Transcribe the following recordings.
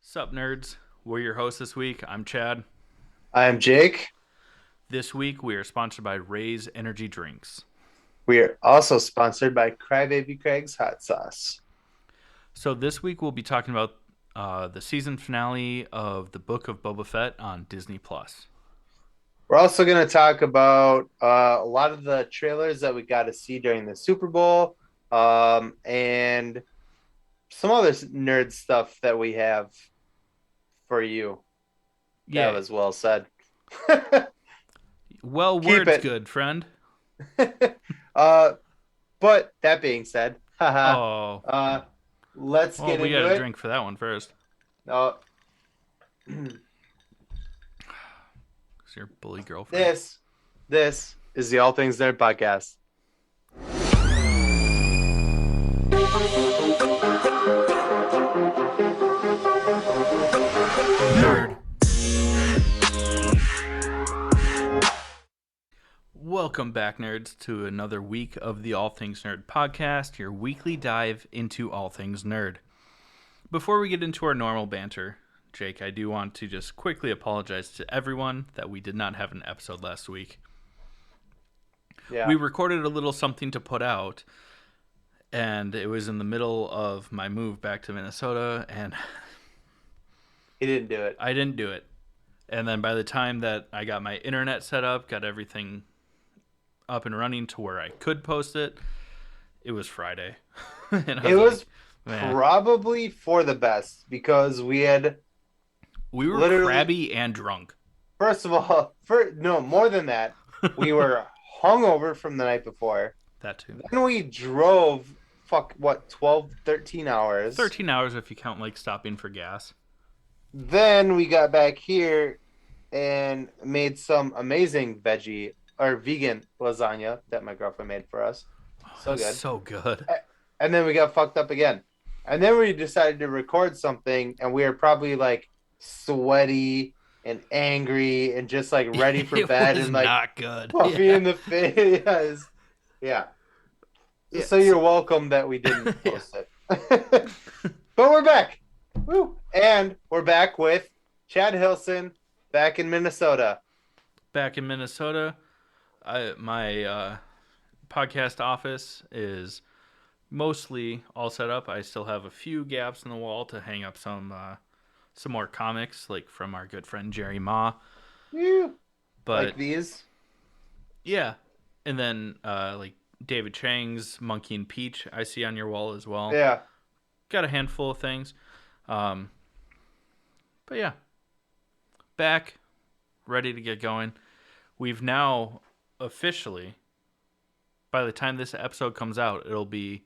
Sup, nerds? We're your hosts this week. I'm Chad. I'm Jake. This week, we are sponsored by Ray's Energy Drinks. We are also sponsored by Crybaby Craig's Hot Sauce. So, this week, we'll be talking about the season finale of the Book of Boba Fett on Disney Plus. We're also going to talk about a lot of the trailers that we got to see during the Super Bowl and some other nerd stuff that we have for you. Yeah. That was well said. Well, Keep words it. good, friend. But that being said, Oh. let's Well, get we into got to it. drink for that one first. Uh, It's your bully girlfriend. this is the All Things Nerd podcast. Nerd. Welcome back, nerds, to another week of the All Things Nerd podcast, your weekly dive into all things nerd. Before we get into our normal banter, Jake, I do want to just quickly apologize to everyone that we did not have an episode last week. Yeah. We recorded a little something to put out, and it was in the middle of my move back to Minnesota, and He didn't do it. I didn't do it. And then by the time that I got my internet set up, got everything up and running to where I could post it, it was Friday. And I It was man, probably for the best because we we were literally- crabby and drunk. first of all, more than that, we were hungover from the night before. That too. Then we drove 12, 13 hours. 13 hours if you count like stopping for gas. Then we got back here and made some amazing veggie or vegan lasagna that my girlfriend made for us. So good. So good. And then we got fucked up again. And then we decided to record something, and we were probably like sweaty and angry and just like ready for It bed was and like not good. puffy in the face. Yeah. Yes. So you're welcome that we didn't post it. But we're back. Woo. And we're back with Chad Hilson back in Minnesota. Back in Minnesota, my podcast office is mostly all set up. I still have a few gaps in the wall to hang up some more comics, like from our good friend Jerry Ma. Woo. But Like these. yeah, and then like David Chang's Monkey and Peach, I see on your wall as well. Yeah. Got a handful of things. But yeah, back, ready to get going. We've now officially, by the time this episode comes out, it'll be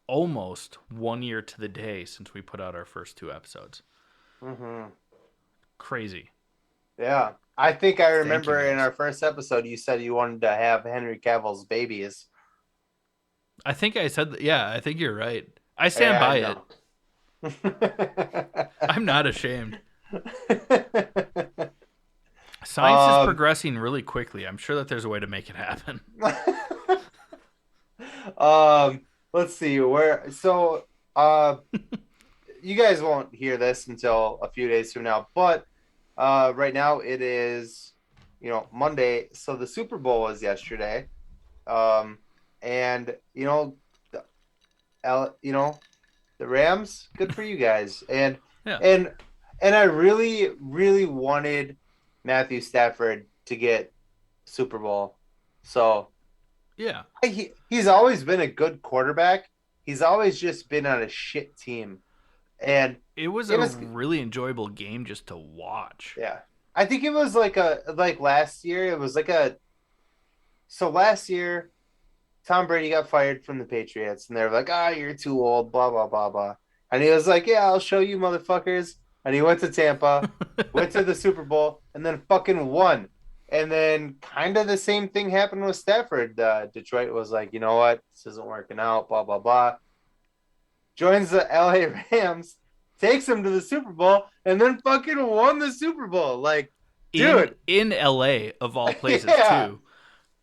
almost 1 year to the day since we put out our first two episodes. Mm-hmm. Crazy. Yeah. I think I remember you, in our first episode you said you wanted to have Henry Cavill's babies. I think I said that. Yeah, I think you're right. I stand by it. I'm not ashamed. Science is progressing really quickly. I'm sure that there's a way to make it happen. Let's see you guys won't hear this until a few days from now, but right now it is Monday, so the Super Bowl was yesterday. And the Rams, good for you guys. And Yeah. and I really, really wanted Matthew Stafford to get Super Bowl. So Yeah. he's always been a good quarterback. He's always just been on a shit team. And It was a really enjoyable game just to watch. yeah. I think it was like last year. It was so last year Tom Brady got fired from the Patriots, and they were like, you're too old, blah, blah, blah, blah. And he was like, yeah, I'll show you motherfuckers. And he went to Tampa, went to the Super Bowl, and then fucking won. And then kind of the same thing happened with Stafford. Detroit was like, you know what? This isn't working out, blah, blah, blah. Joins the LA Rams, takes them to the Super Bowl, and then fucking won the Super Bowl. Like, dude. In LA, of all places, Yeah. too.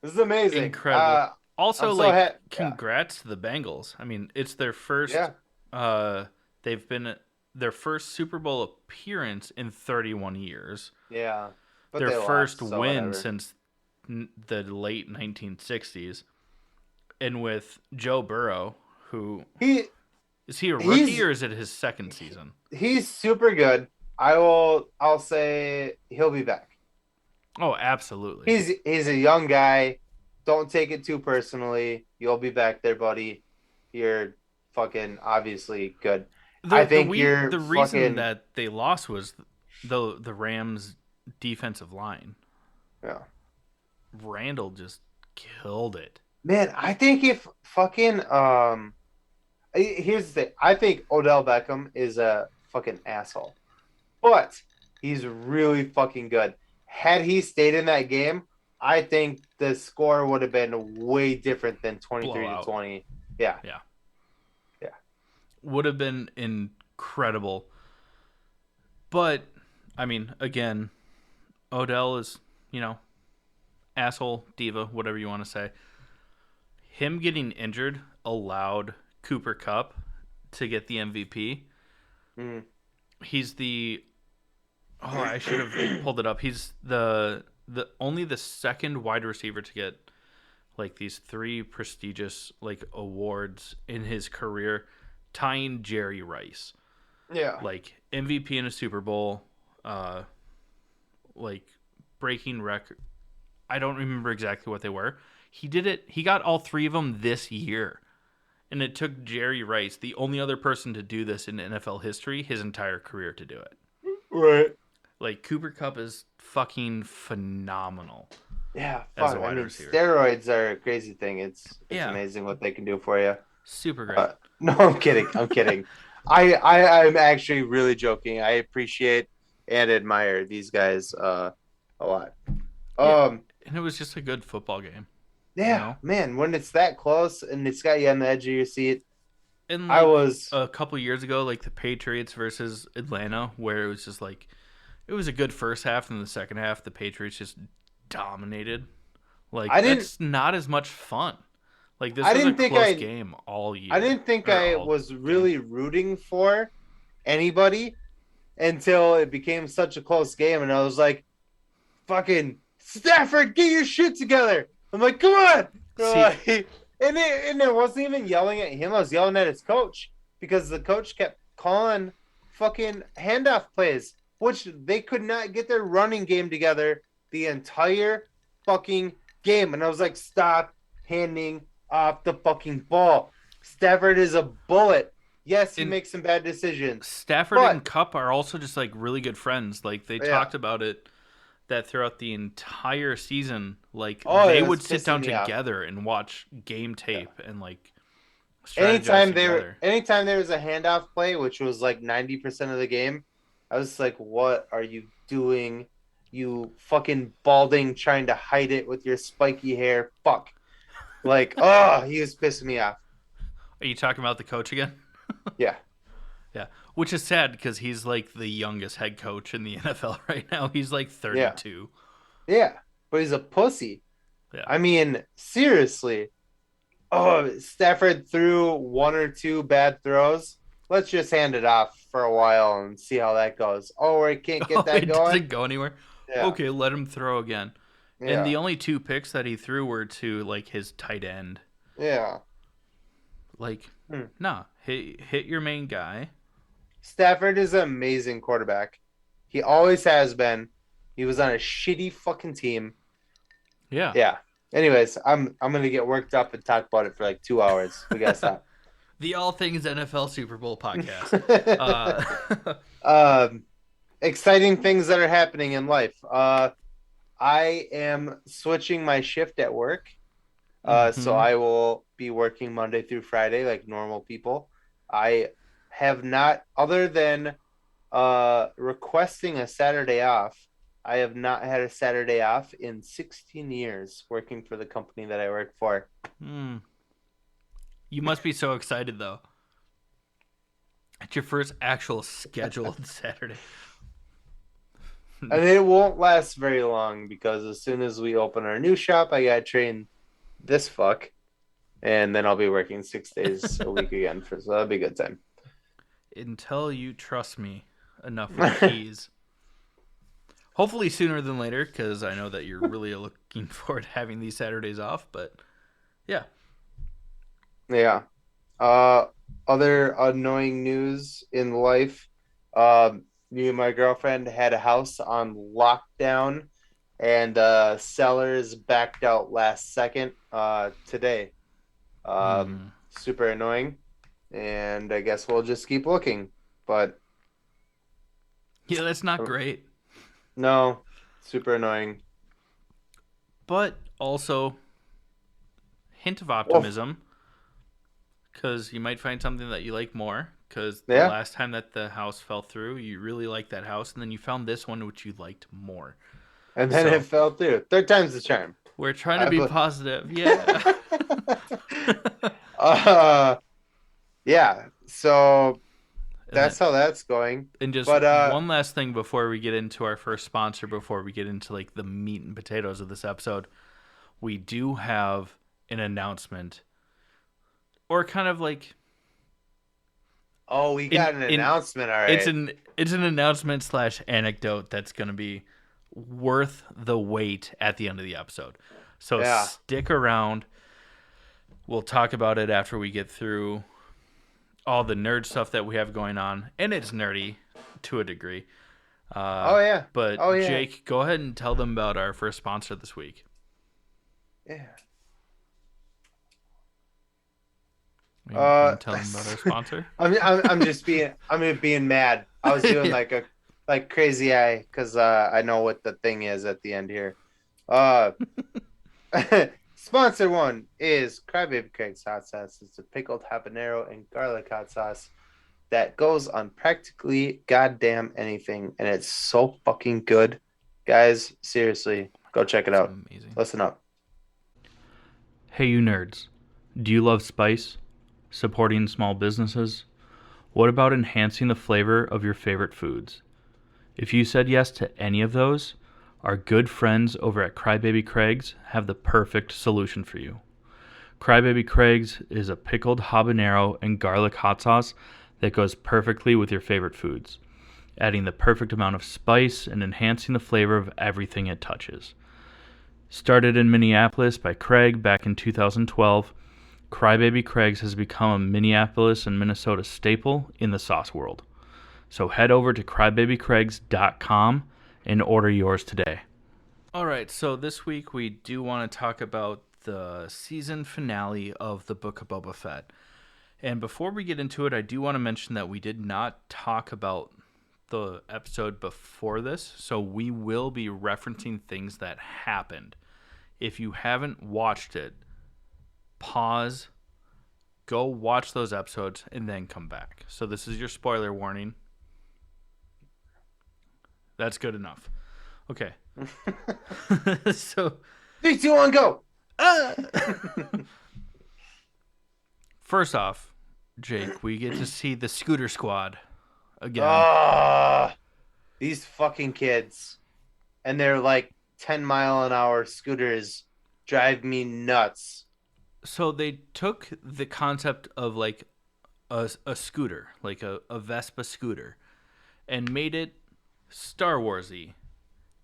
This is amazing. Incredible. Also, I'm so congrats to the Bengals. I mean, it's their first. Yeah. They've been their first Super Bowl appearance in 31 years. Yeah, but Their they first lost, so win whatever. since the late 1960s. And with Joe Burrow, who He is he a rookie he's or is it his second season? he's super good. I'll say he'll be back. Oh, absolutely. He's a young guy. Don't take it too personally. You'll be back there, buddy. You're fucking obviously good. I think you're The reason fucking that they lost was the Rams defensive line. yeah. Randall just killed it. Man, I think if fucking here's the thing. I think Odell Beckham is a fucking asshole. But he's really fucking good. Had he stayed in that game, I think the score would have been way different than 23 to Blowout. 20. Yeah. Yeah. Yeah. Would have been incredible. But I mean, again, Odell is, asshole, diva, whatever you want to say. Him getting injured allowed Cooper Kupp to get the MVP. Mm. He's the I should have pulled it up. He's the only the second wide receiver to get like these three prestigious like awards in his career, tying Jerry Rice. Yeah. Like MVP in a Super Bowl, like breaking record. I don't remember exactly what they were. He did it. He got all three of them this year. And it took Jerry Rice, the only other person to do this in NFL history, his entire career to do it. Right. Like, Cooper Kupp is fucking phenomenal. Yeah, as fuck. a wide I mean, receiver. steroids are a crazy thing. It's Yeah. amazing what they can do for you. Super great. No, I'm kidding. I'm kidding. I'm actually really joking. I appreciate and admire these guys a lot. Yeah. And it was just a good football game. Yeah, man, when it's that close and it's got you on the edge of your seat. And I like, was a couple years ago, like the Patriots versus Atlanta, where it was just like, it was a good first half, and the second half, the Patriots just dominated. Like, that's not as much fun. Like, this was a close game all year. I didn't think I was really rooting for anybody until it became such a close game, and I was like, fucking Stafford, get your shit together. I'm like, come on. And it wasn't even yelling at him. I was yelling at his coach because the coach kept calling fucking handoff plays, which they could not get their running game together the entire fucking game. And I was like, stop handing off the fucking ball. Stafford is a bullet. Yes, he makes some bad decisions. Stafford and Kupp are also just like really good friends. Like they talked about it that throughout the entire season, like they would sit down together and watch game tape and like anytime there was a handoff play, which was like 90% of the game, I was like, what are you doing? You fucking balding trying to hide it with your spiky hair. Fuck. Like, he was pissing me off. Are you talking about the coach again? Yeah. Yeah. Which is sad because he's like the youngest head coach in the NFL right now. He's like 32. Yeah. But he's a pussy. Yeah. I mean, seriously. Oh, Stafford threw one or two bad throws. Let's just hand it off for a while and see how that goes. Oh, we can't get that going? Doesn't go anywher? Yeah. Okay, let him throw again. Yeah. And the only two picks that he threw were to like his tight end. Yeah. Like, nah, hit your main guy. Stafford is an amazing quarterback. He always has been. He was on a shitty fucking team. Yeah. Yeah. Anyways, I'm gonna get worked up and talk about it for like 2 hours. We gotta stop. The All Things NFL Super Bowl podcast. Exciting things that are happening in life. I am switching my shift at work. So I will be working Monday through Friday like normal people. I have not, other than requesting a Saturday off, I have not had a Saturday off in 16 years working for the company that I work for. You must be so excited, though. It's your first actual scheduled Saturday. And it won't last very long because as soon as we open our new shop, I got to train this fuck. And then I'll be working 6 days a week again. So that'll be a good time. until you trust me enough with keys. Hopefully sooner than later, because I know that you're really looking forward to having these Saturdays off. But yeah. Yeah. Uh, Other annoying news in life. Me and my girlfriend had a house on lockdown, and sellers backed out last second today. Super annoying, and I guess we'll just keep looking. But Yeah, that's not great. no, super annoying. But also, hint of optimism, because you might find something that you like more. Because the last time that the house fell through, you really liked that house, and then you found this one which you liked more. And then it fell through. Third time's the charm. We're trying to be positive. Yeah. Yeah. So that's how that's going. And just one last thing before we get into our first sponsor, before we get into like the meat and potatoes of this episode, we do have an announcement, or kind of like. Oh, we got an announcement. All right. It's an announcement / anecdote that's going to be worth the wait at the end of the episode. So stick around. We'll talk about it after we get through all the nerd stuff that we have going on, and it's nerdy to a degree. But Jake, go ahead and tell them about our first sponsor this week. Yeah. Tell them about our sponsor. I'm just being mad. I was doing like crazy eye because I know what the thing is at the end here. Sponsor one is Crybaby Craig's hot sauce. It's a pickled habanero and garlic hot sauce that goes on practically goddamn anything, and it's so fucking good, guys. Seriously, go check it out. Amazing. Listen up. Hey, you nerds! Do you love spice? Supporting small businesses? What about enhancing the flavor of your favorite foods? If you said yes to any of those, our good friends over at Crybaby Craig's have the perfect solution for you. Crybaby Craig's is a pickled habanero and garlic hot sauce that goes perfectly with your favorite foods, adding the perfect amount of spice and enhancing the flavor of everything it touches. Started in Minneapolis by Craig back in 2012, Crybaby Craig's has become a Minneapolis and Minnesota staple in the sauce world. So head over to crybabycraigs.com and order yours today. All right, so this week we do want to talk about the season finale of the Book of Boba Fett. And before we get into it, I do want to mention that we did not talk about the episode before this, so we will be referencing things that happened. If you haven't watched it, pause, go watch those episodes, and then come back. So this is your spoiler warning. That's good enough. Okay. So 3, 2, 1, go. First off, Jake, we get to see the Scooter Squad again. These fucking kids and their like 10-mile-an-hour scooters drive me nuts. So they took the concept of like a scooter, like a Vespa scooter, and made it Star Warsy,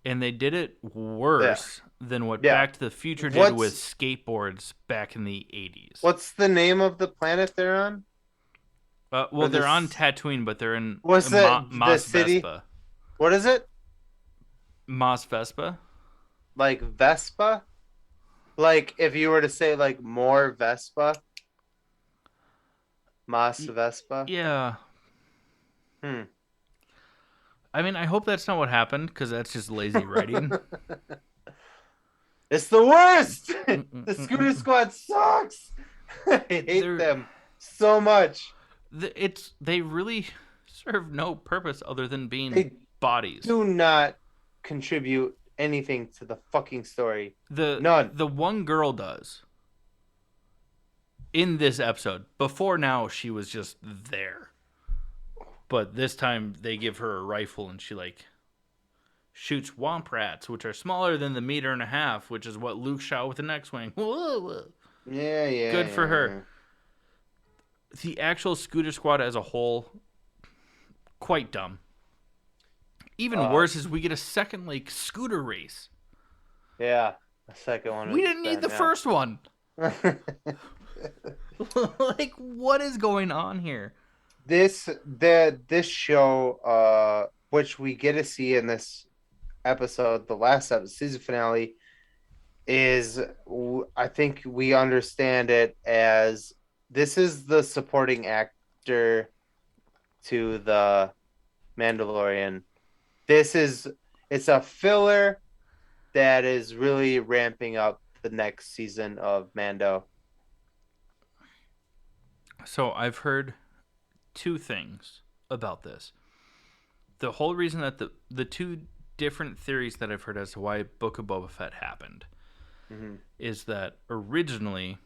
and they did it worse than what Back to the Future did with skateboards back in the 80s. What's the name of the planet they're on? They're on Tatooine, but they're in the city? Vespa. What is it? Mos Vespa? Like Vespa? Like if you were to say like more Vespa? Mos Vespa? Yeah. I mean, I hope that's not what happened, because that's just lazy writing. It's the worst! The Scooter Squad sucks! I hate them so much. They really serve no purpose other than being bodies. Do not contribute anything to the fucking story. None. The one girl does. In this episode. Before now, she was just there. But this time, they give her a rifle, and she, like, shoots womp rats, which are smaller than the 1.5 meters, which is what Luke shot with the X-Wing. Yeah. Good for her. The actual Scooter Squad as a whole, quite dumb. Even worse is we get a second like scooter race. Yeah, the second one. We didn't need the first one. Like, what is going on here? This show, which we get to see in this episode, the last episode, season finale, is, I think we understand it as, this is the supporting actor to the Mandalorian. It's a filler that is really ramping up the next season of Mando. So I've heard two things about this. The whole reason that the two different theories that I've heard as to why Book of Boba Fett happened is that originally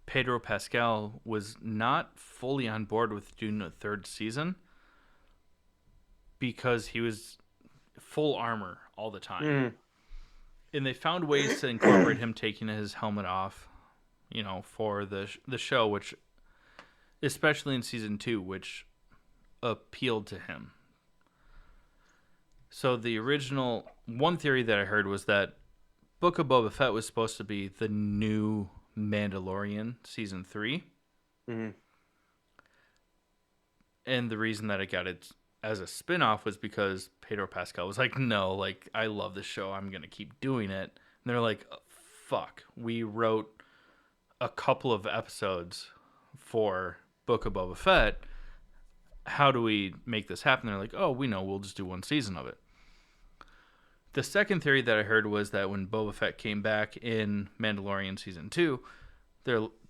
Pedro Pascal was not fully on board with doing a third season because he was full armor all the time. And they found ways to incorporate him taking his helmet off, for the show, which, especially in season 2, which appealed to him. So the original one theory that I heard was that Book of Boba Fett was supposed to be the new Mandalorian season 3. And the reason that it got it as a spin-off was because Pedro Pascal was like, no, like, I love this show, I'm going to keep doing it. And they're like, fuck, we wrote a couple of episodes for Book of Boba Fett. How do we make this happen? They're like, oh, we know, we'll just do one season of it. The second theory that I heard was that when Boba Fett came back in Mandalorian season 2,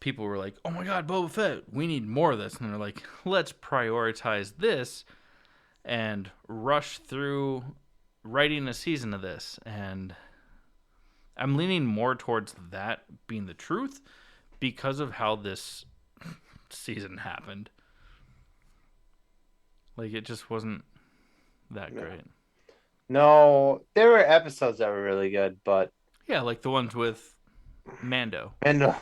people were like, oh my god, Boba Fett, we need more of this. And they're like, let's prioritize this and rush through writing a season of this. And I'm leaning more towards that being the truth because of how this season happened. Like, it just wasn't that great. No, there were episodes that were really good, but... Yeah, like the ones with Mando. Yeah.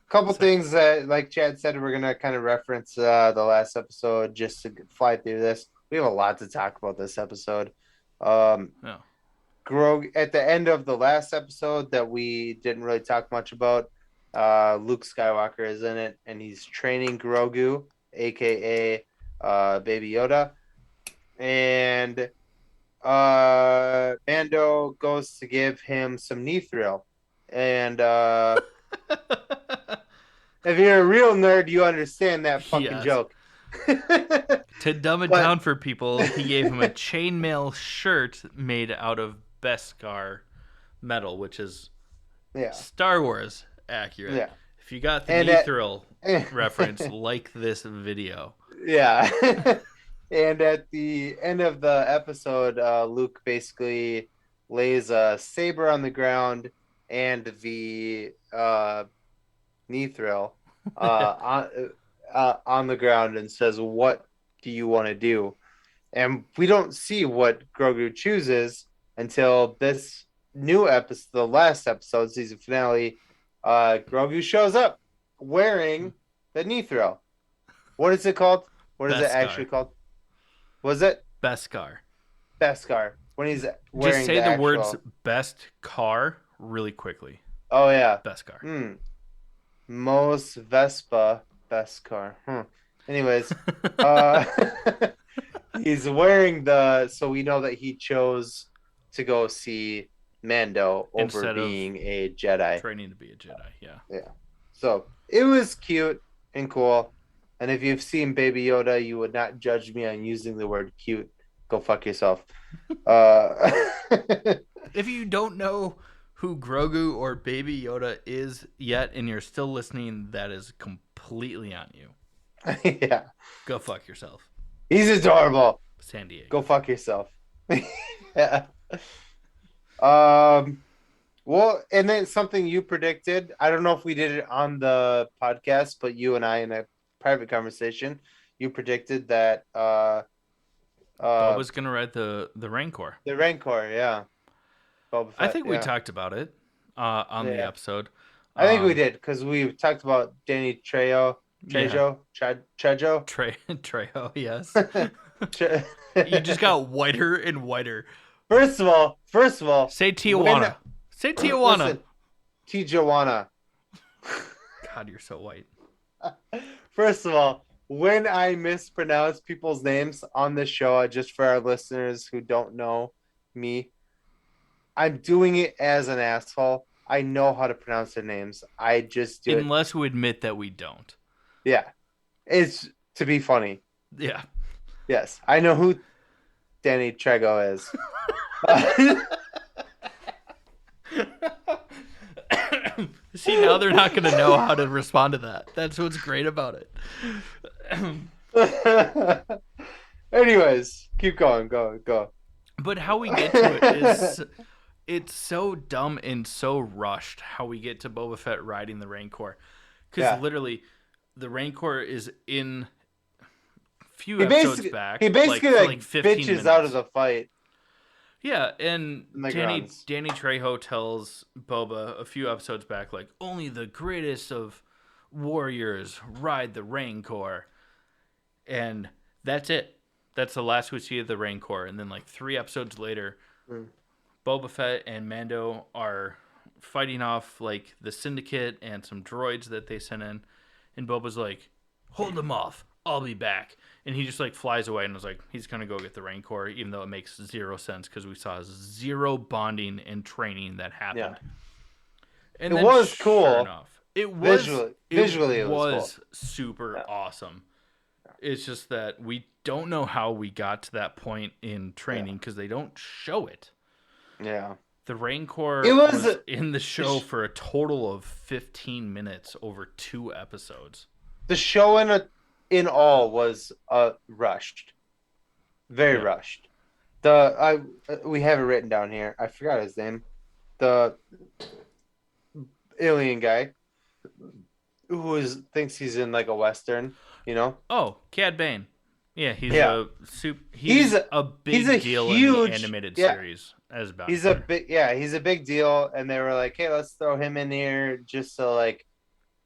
Couple things that, like Chad said, we're gonna kind of reference the last episode just to fly through this. We have a lot to talk about this episode. At the end of the last episode that we didn't really talk much about, Luke Skywalker is in it, and he's training Grogu, aka Baby Yoda, and Mando goes to give him some Mithril, and if you're a real nerd, you understand that fucking joke. To dumb it down for people, he gave him a chainmail shirt made out of Beskar metal, which is Star Wars accurate. Yeah. If you got the Mithril reference, like this video. Yeah. And at the end of the episode, Luke basically lays a saber on the ground and the Mithril on the ground and says, "What do you want to do?" And we don't see what Grogu chooses until this new episode, the last episode, season finale. Grogu shows up wearing the Mithril. What is it called? What is it actually called? Was it Beskar? Beskar. When he's wearing just say the words "best car" really quickly. Oh yeah, Beskar. Mos Vespa Beskar. Anyways, he's wearing so we know that he chose to go see Mando over being a Jedi. Training to be a Jedi, yeah. Yeah. So it was cute and cool. And if you've seen Baby Yoda, you would not judge me on using the word cute. Go fuck yourself. If you don't know who Grogu or Baby Yoda is yet, and you're still listening, that is completely on you. Yeah. Go fuck yourself. He's adorable. San Diego. Go fuck yourself. Yeah. Well, and then something you predicted. I don't know if we did it on the podcast, but you and I in a private conversation, you predicted that Boba's gonna ride the Rancor. The Rancor, yeah. Boba Fett, I think we talked about it on the episode. I think we did because we talked about Danny Trejo Yeah. Trejo. Trejo, yes. Tre- You just got whiter and whiter. first of all, Say when Tijuana. Say Tijuana. listen, Tijuana. God, you're so white. First of all, when I mispronounce people's names on this show, just for our listeners who don't know me, I'm doing it as an asshole. I know how to pronounce their names. I just do it. Unless we admit that we don't. Yeah. It's to be funny. Yeah. Yes. I know who Danny Trejo is. See, now they're not going to know how to respond to that. That's what's great about it. Anyways, keep going. Go. But how we get to it is it's so dumb and so rushed how we get to Boba Fett riding the Rancor. Because literally, the Rancor is in a few episodes back. He basically like 15 bitches minutes. Out of the fight. Yeah, and Danny Trejo tells Boba a few episodes back, like, only the greatest of warriors ride the Rancor. And that's it. That's the last we see of the Rancor. And then, like, 3 episodes later, Boba Fett and Mando are fighting off, like, the Syndicate and some droids that they sent in. And Boba's like, hold them off. I'll be back. And he just, like, flies away and was like, he's going to go get the Rancor, even though it makes 0 sense because we saw 0 bonding and training that happened. Yeah. And it was cool. Enough, it was visually it was cool. Super awesome. It's just that we don't know how we got to that point in training because they don't show it. Yeah. The Rancor was in the show for a total of 15 minutes over 2 episodes. The show in all was rushed. Very rushed. We have it written down here. I forgot his name. The alien guy who thinks he's in like a Western, you know? Oh, Cad Bane. Yeah, he's a big deal in the animated series as Bounty. He's a big deal, and they were like, hey, let's throw him in here just to like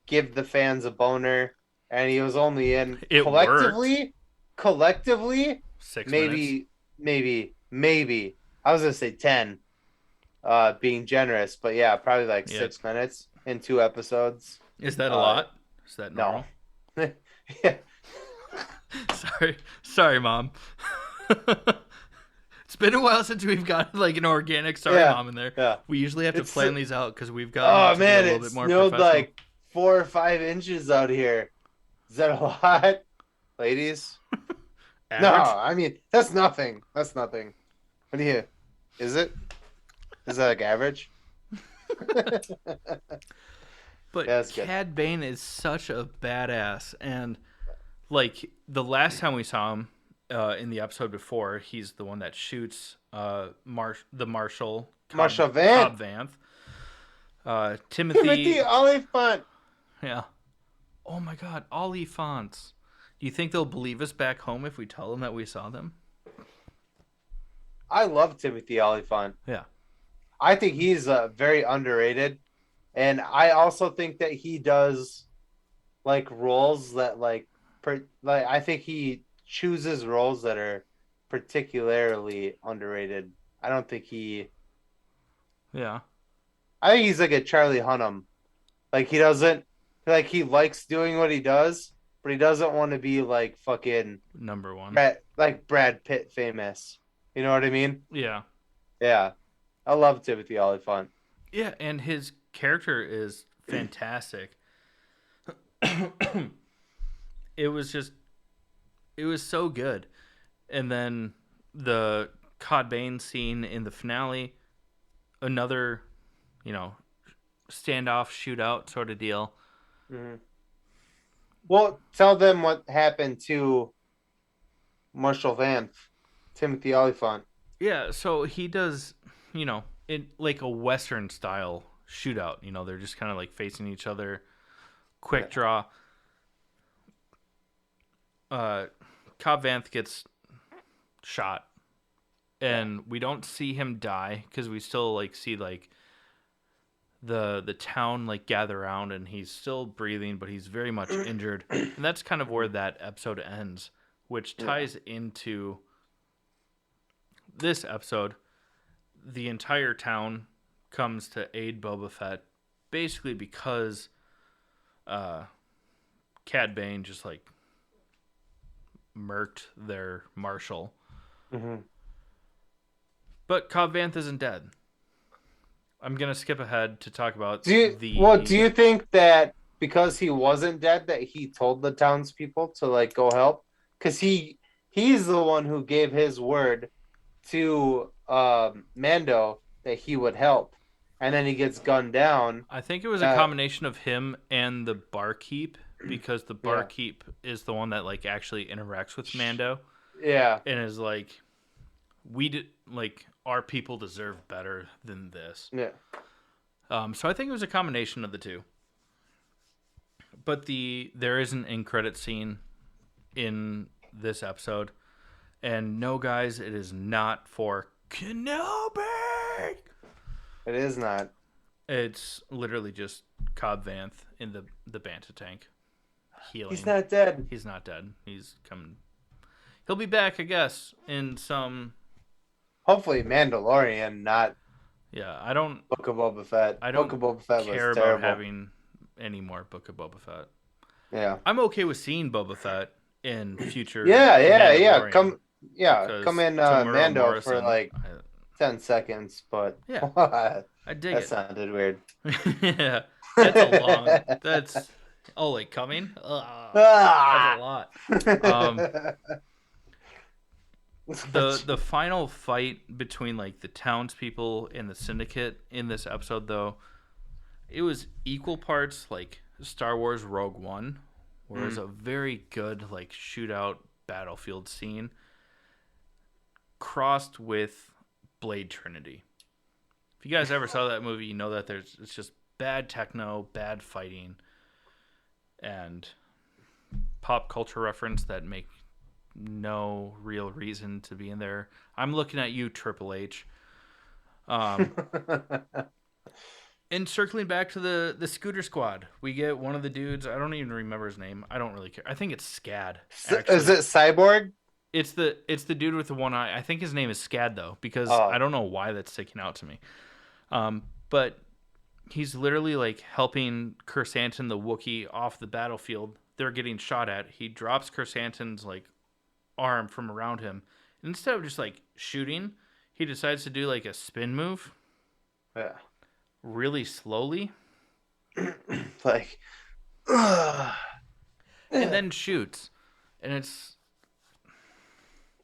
give the fans a boner. And he was only in collectively 6 maybe I was gonna say 10, being generous, but yeah, probably like 6 minutes in 2 episodes. Is that a lot? Is that normal? No. Yeah. Sorry, Mom. It's been a while since we've got like an organic Mom in there. Yeah. We usually have to plan these out because we've got a little bit more professional. Like 4 or 5 inches out here. Is that a lot, ladies? No, I mean that's nothing. That's nothing. What do you? Is it? Is that like average? But Cad Bane is such a badass, and like the last time we saw him in the episode before, he's the one that shoots the Marshal Vanth. Timothy Olyphant. Yeah. Oh my God, Olyphants. Do you think they'll believe us back home if we tell them that we saw them? I love Timothy Olyphant. Yeah. I think he's very underrated. And I also think that he does like roles that I think he chooses roles that are particularly underrated. I don't think Yeah. I think he's like a Charlie Hunnam. Like he likes doing what he does, but he doesn't want to be like fucking number one. Like Brad Pitt famous. You know what I mean? Yeah. Yeah. I love Timothy Olyphant. Yeah, and his character is fantastic. It was so good. And then the Cad Bane scene in the finale, another, standoff shootout sort of deal. Mm-hmm. Well, tell them what happened to Marshal Vanth, Timothy Olyphant. Yeah, so he does, in like a Western style shootout. They're just kind of like facing each other. Quick draw. Cobb Vanth gets shot, and we don't see him die because we still like see like the town like gather around, and he's still breathing, but he's very much injured, and that's kind of where that episode ends, which ties into this episode. The entire town comes to aid Boba Fett, basically because Cad Bane just like murked their marshal. Mm-hmm. But Cobb Vanth isn't dead. I'm gonna skip ahead to talk about do you think that because he wasn't dead that he told the townspeople to like go help? Because he's the one who gave his word to Mando that he would help, and then he gets gunned down. I think it was a combination of him and the barkeep, because the barkeep is the one that like actually interacts with Mando. Yeah, and is like, our people deserve better than this. Yeah. So I think it was a combination of the two. But there is an end credit scene in this episode, and no, guys, it is not for Kenobi. It is not. It's literally just Cobb Vanth in the Banta tank healing. He's not dead. He's not dead. He's coming. He'll be back, I guess, in some. Hopefully, Mandalorian, not. Yeah, I don't. Book of Boba Fett. I don't Book of Boba Fett care was about terrible. having any more Book of Boba Fett. Yeah, I'm okay with seeing Boba Fett in future. Yeah. Come in Mando Morrison, for like 10 seconds, but yeah, I dig that it. sounded weird. Yeah, that's a long. That's like coming. That's a lot. The final fight between like the townspeople and the syndicate in this episode, though, it was equal parts like Star Wars Rogue One, where it was a very good like shootout battlefield scene, crossed with Blade Trinity. If you guys ever saw that movie, you know that it's just bad techno, bad fighting, and pop culture reference that make no real reason to be in there. I'm looking at you, Triple H. And circling back to the Scooter Squad, we get one of the dudes. I don't even remember his name. I don't really care. I think it's Scad. Actually. Is it Cyborg? It's the dude with the one eye. I think his name is Scad though, because I don't know why that's sticking out to me. But he's literally like helping Kersantin the Wookiee off the battlefield. They're getting shot at. He drops Kersantin's like arm from around him. And instead of just like shooting, he decides to do like a spin move. Yeah. Really slowly. Like and then shoots. And it's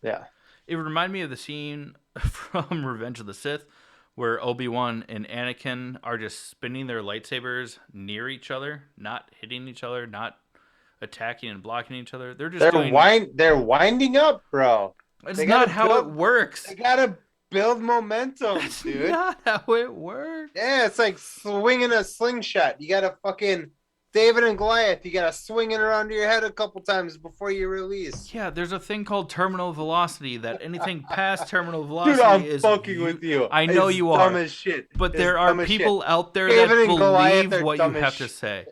it reminded me of the scene from Revenge of the Sith where Obi-Wan and Anakin are just spinning their lightsabers near each other, not hitting each other, not attacking and blocking each other. They're winding up, bro. It's not how it works. They gotta build momentum, dude. Not how it works. Yeah, it's like swinging a slingshot. You gotta fucking David and Goliath. You gotta swing it around your head a couple times before you release. Yeah, there's a thing called terminal velocity. That anything past terminal velocity dude, I'm fucking with you. I know it's you are. Dumb as shit. But there are people out there David that and Goliath believe what you have to shit. say.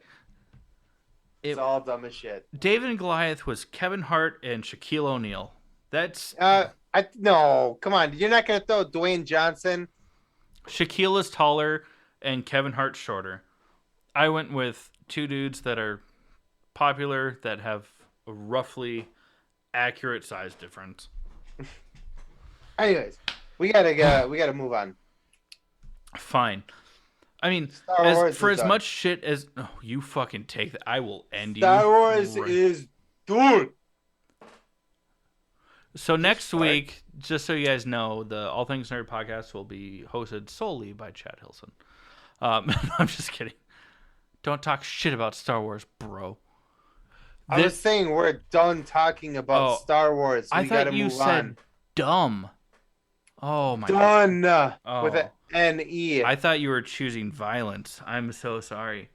It's all dumb as shit. David and Goliath was Kevin Hart and Shaquille O'Neal. That's no, come on. You're not gonna throw Dwayne Johnson. Shaquille is taller and Kevin Hart's shorter. I went with two dudes that are popular that have a roughly accurate size difference. Anyways, we gotta move on. Fine. I mean, as much shit as you fucking take that, I will end you. Star Wars is done. So next week, just so you guys know, the All Things Nerd podcast will be hosted solely by Chad Hilson. I'm just kidding. Don't talk shit about Star Wars, bro. I was saying we're done talking about Star Wars. We gotta move on. I thought you said dumb. Oh my god. Done with an N-E. I thought you were choosing violence. I'm so sorry.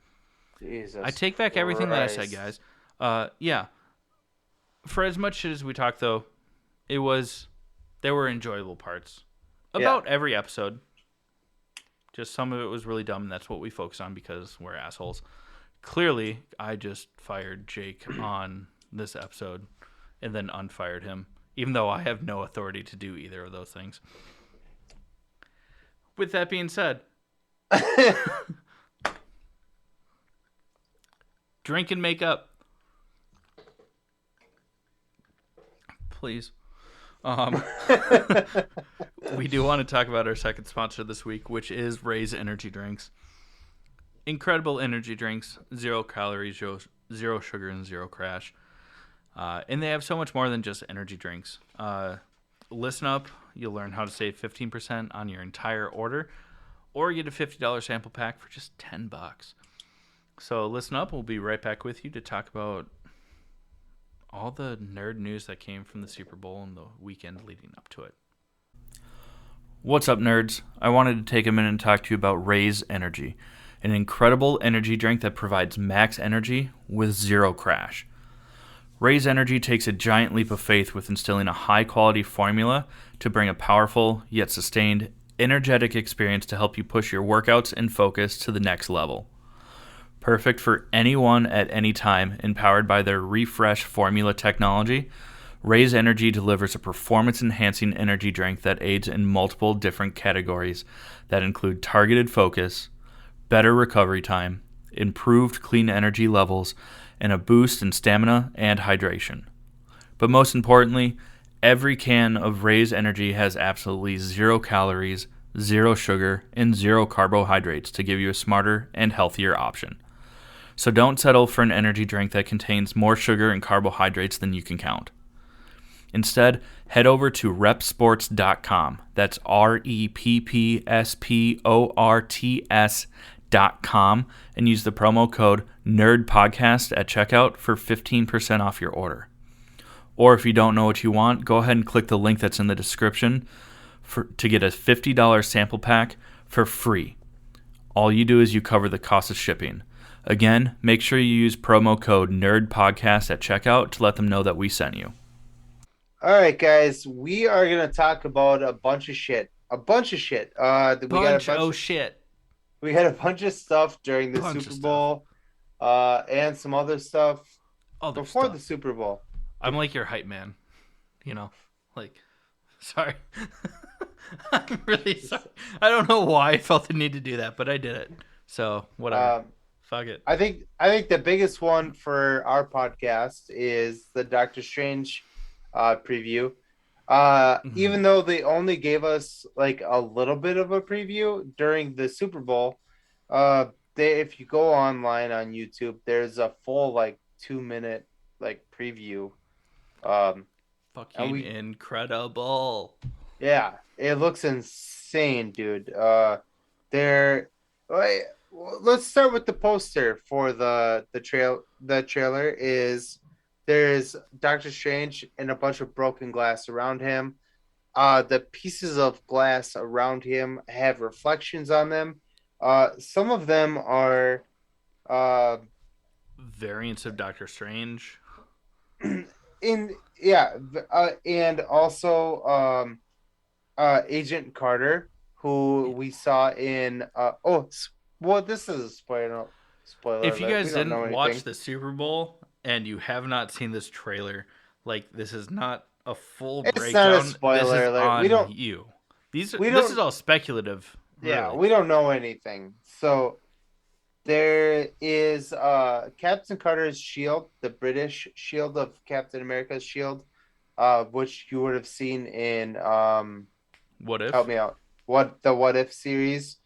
Jesus. I take back everything that I said, guys. Yeah. For as much shit as we talked, though, there were enjoyable parts about every episode. Just some of it was really dumb, and that's what we focus on because we're assholes. Clearly, I just fired Jake on this episode and then unfired him, even though I have no authority to do either of those things. With that being said, drink and make up. Please. We do want to talk about our second sponsor this week, which is Ray's Energy Drinks. Incredible energy drinks, 0 calories, 0 sugar, and 0 crash. And they have so much more than just energy drinks. Listen up. You'll learn how to save 15% on your entire order, or get a $50 sample pack for just $10. So listen up. We'll be right back with you to talk about all the nerd news that came from the Super Bowl and the weekend leading up to it. What's up, nerds? I wanted to take a minute and talk to you about Ray's Energy, an incredible energy drink that provides max energy with 0 crash. Ray's Energy takes a giant leap of faith with instilling a high-quality formula to bring a powerful, yet sustained, energetic experience to help you push your workouts and focus to the next level. Perfect for anyone at any time, and powered by their Refresh formula technology, Ray's Energy delivers a performance-enhancing energy drink that aids in multiple different categories that include targeted focus, better recovery time, improved clean energy levels, and a boost in stamina and hydration. But most importantly, every can of Ray's Energy has absolutely 0 calories, 0 sugar, and 0 carbohydrates to give you a smarter and healthier option. So don't settle for an energy drink that contains more sugar and carbohydrates than you can count. Instead, head over to repsports.com. That's REPPSPORTS.com and use the promo code NERDPODCAST at checkout for 15% off your order. Or if you don't know what you want, go ahead and click the link that's in the description to get a $50 sample pack for free. All you do is you cover the cost of shipping. Again, make sure you use promo code NERDPODCAST at checkout to let them know that we sent you. All right, guys, we are going to talk about a bunch of shit. We got a bunch of stuff during the Super Bowl and some other stuff before the Super Bowl. I'm like your hype man, sorry. I'm really sorry. I don't know why I felt the need to do that, but I did it. So whatever. Fuck it. I think the biggest one for our podcast is the Doctor Strange preview. Even though they only gave us like a little bit of a preview during the Super Bowl, if you go online on YouTube, there's a full 2-minute preview. Fucking incredible. Yeah, it looks insane, dude. Let's start with the poster for the trailer. There's Doctor Strange and a bunch of broken glass around him. The pieces of glass around him have reflections on them. Some of them are variants of Doctor Strange. And also Agent Carter, who we saw in this is a spoiler. If you guys didn't watch the Super Bowl and you have not seen this trailer, this is not a full breakdown. It's not a spoiler. This is on you. This is all speculative. Really. Yeah, we don't know anything. So there is Captain Carter's shield, the British shield of Captain America's shield, which you would have seen in What If? Help me out. The What If series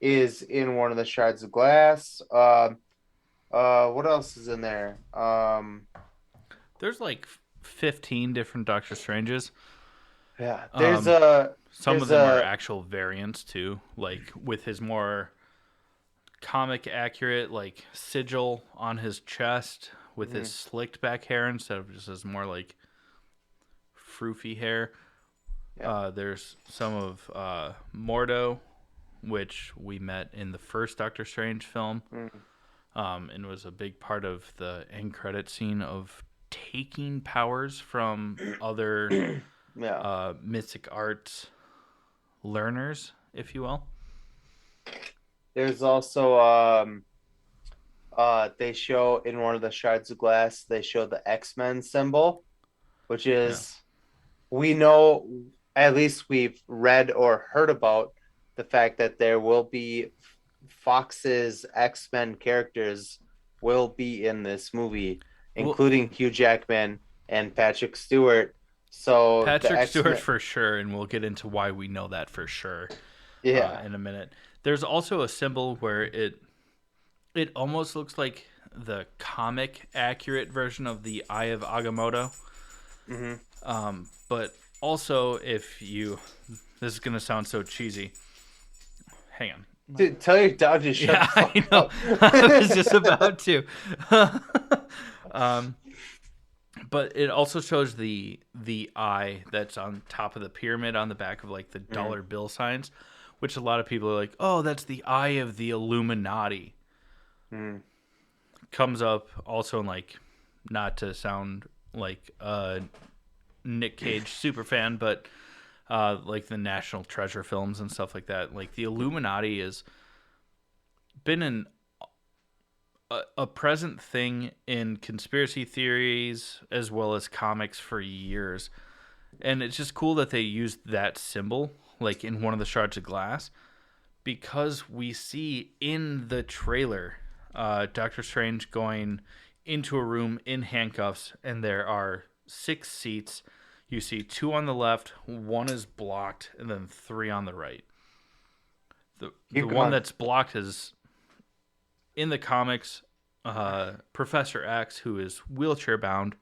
is in one of the shards of glass. What else is in there? There's 15 different Doctor Stranges. Yeah, some of them are actual variants too, with his more comic accurate sigil on his chest with his slicked back hair instead of just his more froofy hair. Yeah. There's some of Mordo, which we met in the first Doctor Strange film, and was a big part of the end credit scene of taking powers from other mystic arts learners, if you will. There's also they show in one of the shards of glass, they show the X-Men symbol, which Yeah. is we know, at least we've read or heard about the fact that there will be Fox's X-Men characters will be in this movie, Well, including Hugh Jackman and Patrick Stewart. So the Patrick Stewart X-Men, for sure, and we'll get into why we know that for sure yeah. in a minute. There's also a symbol where it almost looks like the comic accurate version of the Eye of Agamotto. Mm-hmm. But also, if you, this is gonna sound so cheesy. Hang on. Dude, tell your dog to shut Yeah, the I fuck know. up. I was just about to. um, but it also shows the eye that's on top of the pyramid on the back of like the dollar bill signs, which a lot of people are like, "Oh, that's the eye of the Illuminati." Mm. Comes up also in like, not to sound like a Nick Cage super fan, but like the National Treasure films and stuff like that. Like the Illuminati has been a present thing in conspiracy theories as well as comics for years. And it's just cool that they used that symbol like in one of the shards of glass because we see in the trailer Doctor Strange going into a room in handcuffs and there are 6 seats. You see 2 on the left, 1 is blocked, and then 3 on the right. The Keep one going. that's blocked is in the comics, Professor X, who is wheelchair bound,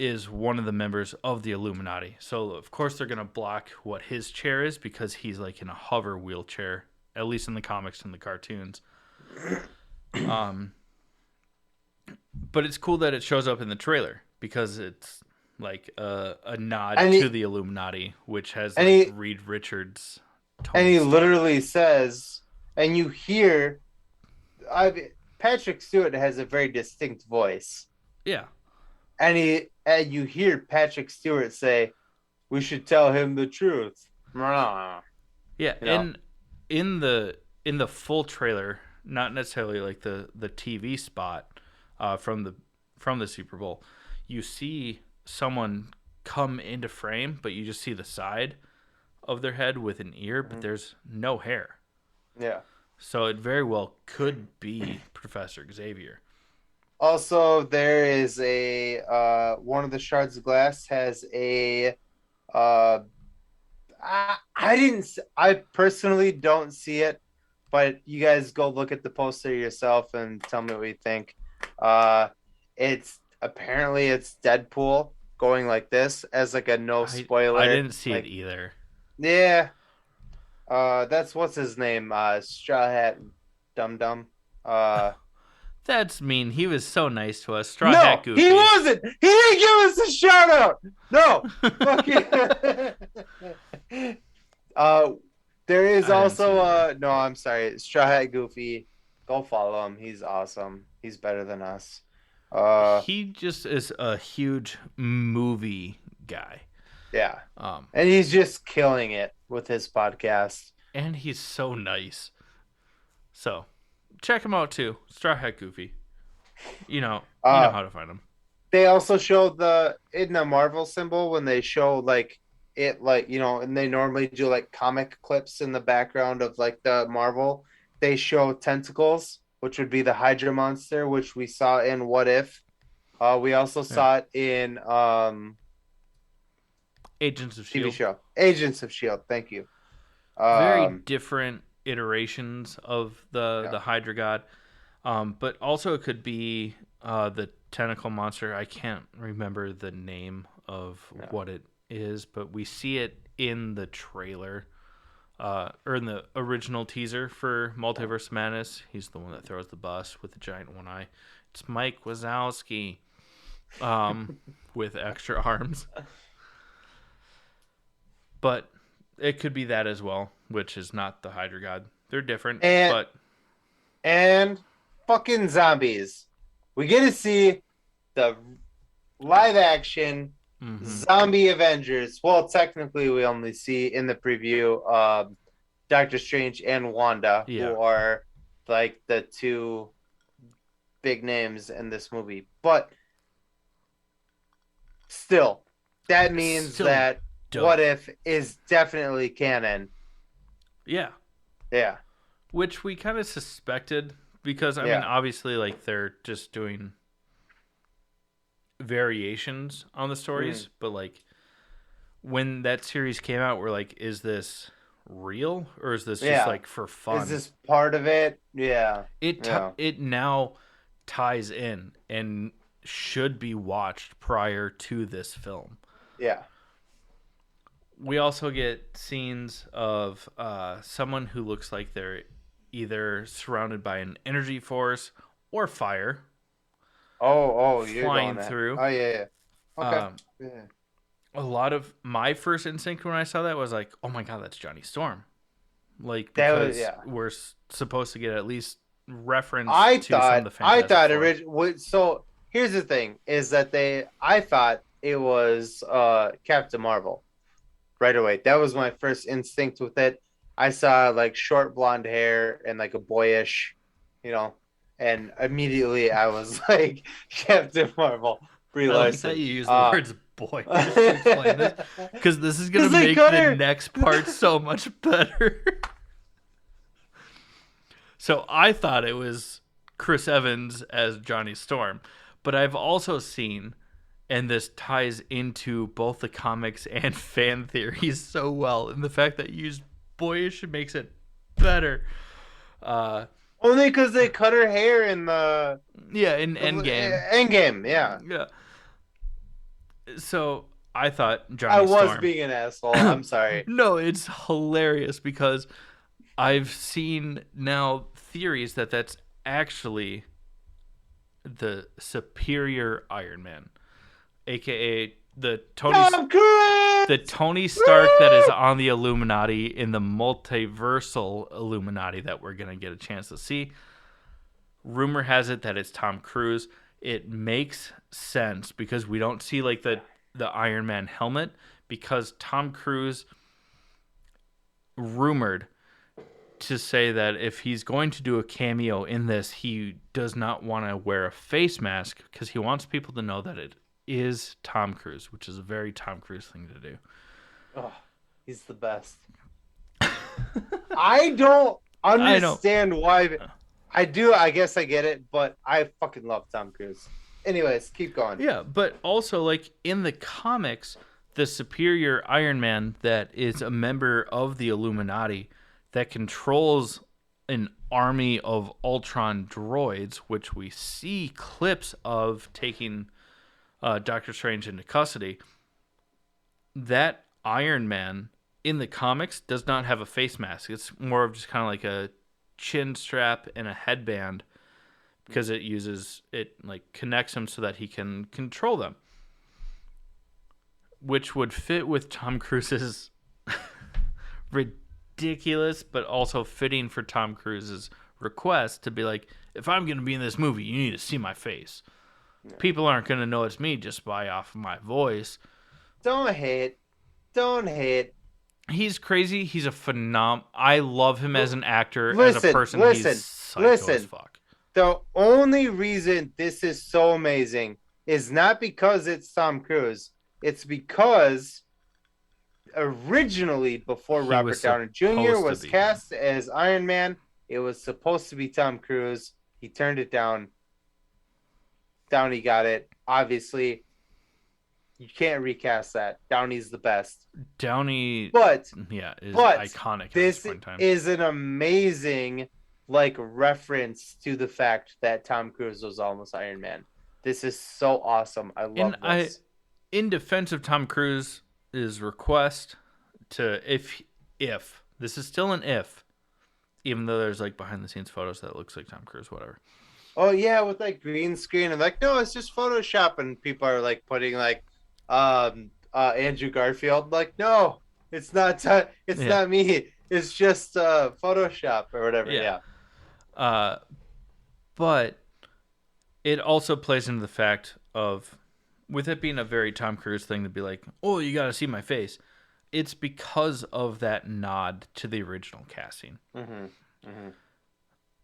is one of the members of the Illuminati. So of course they're gonna block what his chair is because he's like in a hover wheelchair, at least in the comics and the cartoons. Um, but it's cool that it shows up in the trailer because it's like a nod And to he the Illuminati, which has and like he Reed Richards, and Tony he Stark. literally says, and you hear, Patrick Stewart has a very distinct voice, Yeah, and you hear Patrick Stewart say, "We should tell him the truth." You yeah, know. in the in the full trailer, not necessarily like the TV spot from the Super Bowl, you see someone come into frame, but you just see the side of their head with an ear, but Mhm. there's no hair. Yeah. So it very well could be Professor Xavier. Also, there is a one of the shards of glass has a uh I didn't I personally don't see it, but you guys go look at the poster yourself and tell me what you think. Uh it's apparently it's Deadpool going like this as like a no I spoiler. didn't see it Like, either. yeah, that's what's his name? Straw Hat Dum Dum. Uh That's mean. He was so nice to us. Straw Hat no, he Goofy. wasn't. He didn't give us a shout out. No. Fucking uh there is I didn't see also it either. no, I'm sorry, Straw Hat Goofy. Go follow him. He's awesome. He's better than us. Uh He just is a huge movie guy. yeah. Um, And he's just killing it with his podcast. and he's so nice. So check him out too. Straw Hat Goofy. You know Uh how to find him. they also show the in the Marvel symbol when they show like it like and they normally do like comic clips in the background of like the Marvel. They show tentacles, which would be the Hydra monster, which we saw in What If. We also Yeah. saw it in Agents of TV Shield. show Agents of Shield. Thank you. Very Um, different iterations of the yeah, Hydra God. But also it could be the tentacle monster. I can't remember the name of yeah. what it is, but we see it in the trailer. Or in the original teaser for Multiverse Madness. He's the one that throws the bus with the giant one eye. It's Mike Wazowski, with extra arms. But it could be that as well, which is not the Hydra God. They're different, and but and fucking zombies. We get to see the live action mhm. zombie Avengers. Well, technically, we only see in the preview Doctor Strange and Wanda, Yeah. who are like the two big names in this movie. But still, that means Still that What dope. If is definitely canon. Yeah. Yeah, Which we kind of suspected because, I mean, yeah. obviously, like, they're just doing variations on the Mm. stories, but, like, when that series came out, we're like, is this real or is this just, Yeah. like, for Is fun? this part of it? Yeah. Yeah. It now ties in and should be watched prior to this film. Yeah. We also get scenes of someone who looks like they're either surrounded by an energy force or fire You're going flying that. through. Oh, yeah, yeah. Okay. Um, Yeah. a lot of my first instinct when I saw that was like, "Oh my god, that's Johnny Storm!" Like That was, because yeah. we're supposed to get at least reference to some of the I Fantastic thought Four. so here's the thing is that I thought it was Captain Marvel right away. That was my first instinct with it. I saw like short blonde hair and like a boyish, you know, and immediately I was like Captain Marvel, Brie I like that Larson. you use the words "boyish" to explain this Because because this is gonna they make cut the her. next part so much better. So I thought it was Chris Evans as Johnny Storm, but I've also seen, and this ties into both the comics and fan theories so well, and the fact that you use boyish makes it better. Uh, Only because they cut her hair in yeah, in the Endgame. Endgame. Yeah, Yeah. So I thought I Johnny was Storm. being an asshole. I'm sorry. No, it's hilarious because I've seen now theories that that's actually the superior Iron Man, aka Tom the Cruise. Tony Stark that is Woo! on the Illuminati in the multiversal Illuminati that we're gonna get a chance to see. Rumor has it that it's Tom Cruise. It makes sense because we don't see like the Iron Man helmet because Tom Cruise rumored to say that if he's going to do a cameo in this, he does not want to wear a face mask because he wants people to know that it is Tom Cruise, which is a very Tom Cruise thing to do. Oh, he's the best. I don't I know. understand why. I do. I guess I get it, but I fucking love Tom Cruise. Anyways, keep going. Yeah, but also like in the comics, the superior Iron Man that is a member of the Illuminati that controls an army of Ultron droids, which we see clips of taking Doctor Strange into custody. That Iron Man in the comics does not have a face mask. It's more of just kind of like a chin strap and a headband because it like connects him so that he can control them, which would fit with Tom Cruise's ridiculous but also fitting for Tom Cruise's request to be like, if I'm going to be in this movie, you need to see my face. People aren't going to know it's me just by off of my voice. Don't hate. Don't hate. He's crazy. He's a I love him as an actor. As a Listen, person, he's listen, psycho as listen. fuck. The only reason this is so amazing is not because it's Tom Cruise. It's because originally, before He Robert was Downey Jr. supposed to was be him. cast as Iron Man, it was supposed to be Tom Cruise. He turned it down. Downey got it. Obviously, you can't recast that. Downey's the best. Downey, But yeah, is but iconic at this this point in time. is an amazing like reference to the fact that Tom Cruise was almost Iron Man. This is so awesome. I love this. In defense of Tom Cruise's request to if this is still an if, even though there's like behind the scenes photos that looks like Tom Cruise, whatever. Oh yeah, with like green screen and like no, it's just Photoshop, and people are like putting like Andrew Garfield. Like no, it's not. It's Yeah, not me. It's just Photoshop or whatever. yeah. Yeah. But it also plays into the fact of with it being a very Tom Cruise thing to be like, oh, you got to see my face. it's because of that nod to the original casting. Mm-hmm. Mm-hmm.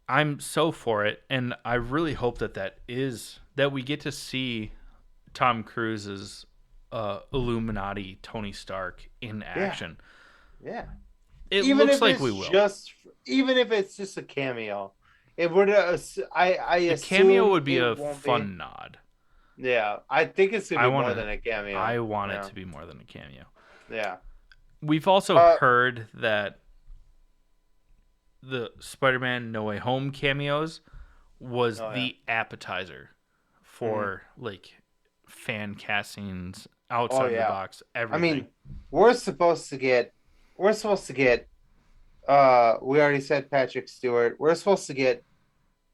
I'm so for it, and I really hope that we get to see Tom Cruise's Illuminati Tony Stark in Yeah. action. Yeah. It looks like we will. Even if it's just a cameo, it would. I A cameo assume would be it a won't be. fun nod. Yeah, I think it's gonna I be want more to. than a cameo. I want it Yeah. to be more than a cameo. Yeah. We've also Uh. heard that the Spider-Man No Way Home cameos was Oh yeah. the appetizer Mhm. for like fan castings Oh outside of the yeah. box, I mean, everything. we're supposed to get. We're supposed to get. We already said Patrick Stewart. We're supposed to get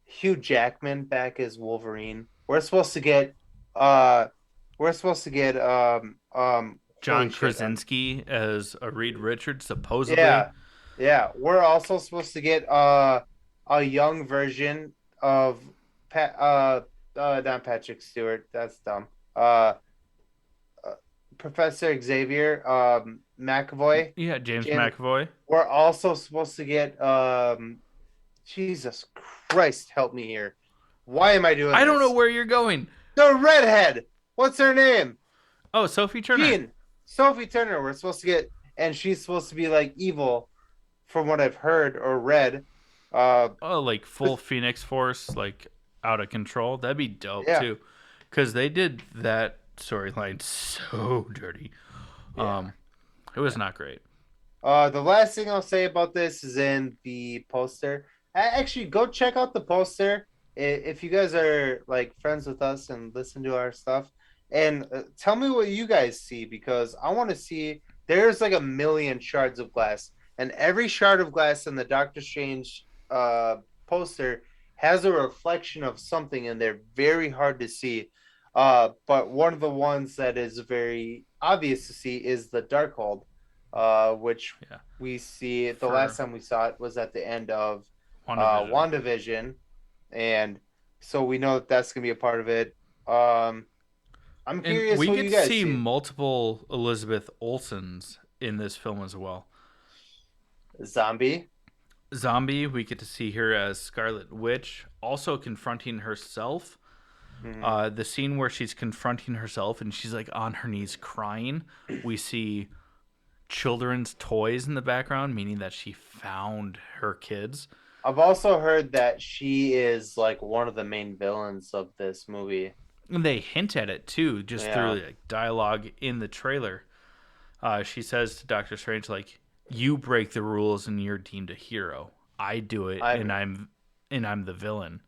Hugh Jackman back as Wolverine. We're supposed to get. Uh. We're supposed to get. Holy John shit. Krasinski as a Reed Richards, supposedly. Yeah, yeah. We're also supposed to get a young version of not Patrick Stewart. That's dumb. Uh Professor Xavier McAvoy. Yeah, James James. McAvoy. We're also supposed to get Jesus Christ, help me here. Why am I doing I don't know this? where you're going. The redhead. What's her name? Oh, Sophie Turner. Jean. Sophie Turner. We're supposed to get, and she's supposed to be like evil from what I've heard or read. Oh, like full Phoenix Force, like out of control. That'd be dope Yeah. too, because they did that storyline so dirty. Yeah. It was not great. The last thing I'll say about this is in the poster. Actually, go check out the poster if you guys are like friends with us and listen to our stuff. And tell me what you guys see because I want to see. There's like a million shards of glass, and every shard of glass in the Doctor Strange poster has a reflection of something, and they're very hard to see. But one of the ones that is very obvious to see is the Darkhold, which we see the last time we saw it was at the end of WandaVision, and so we know that that's gonna be a part of it. I'm curious and we what get you to guys see see. multiple Elizabeth Olsens in this film as well. Zombie. Zombie, we get to see her as Scarlet Witch, also confronting herself. Mm-hmm. The scene where she's confronting herself and she's like on her knees crying, we see children's toys in the background, meaning that she found her kids. I've also heard that she is like one of the main villains of this movie. And they hint at it too, just through like dialogue in the trailer. She says to Doctor Strange, like, "You break the rules and you're deemed a hero. I do it, and I'm the villain."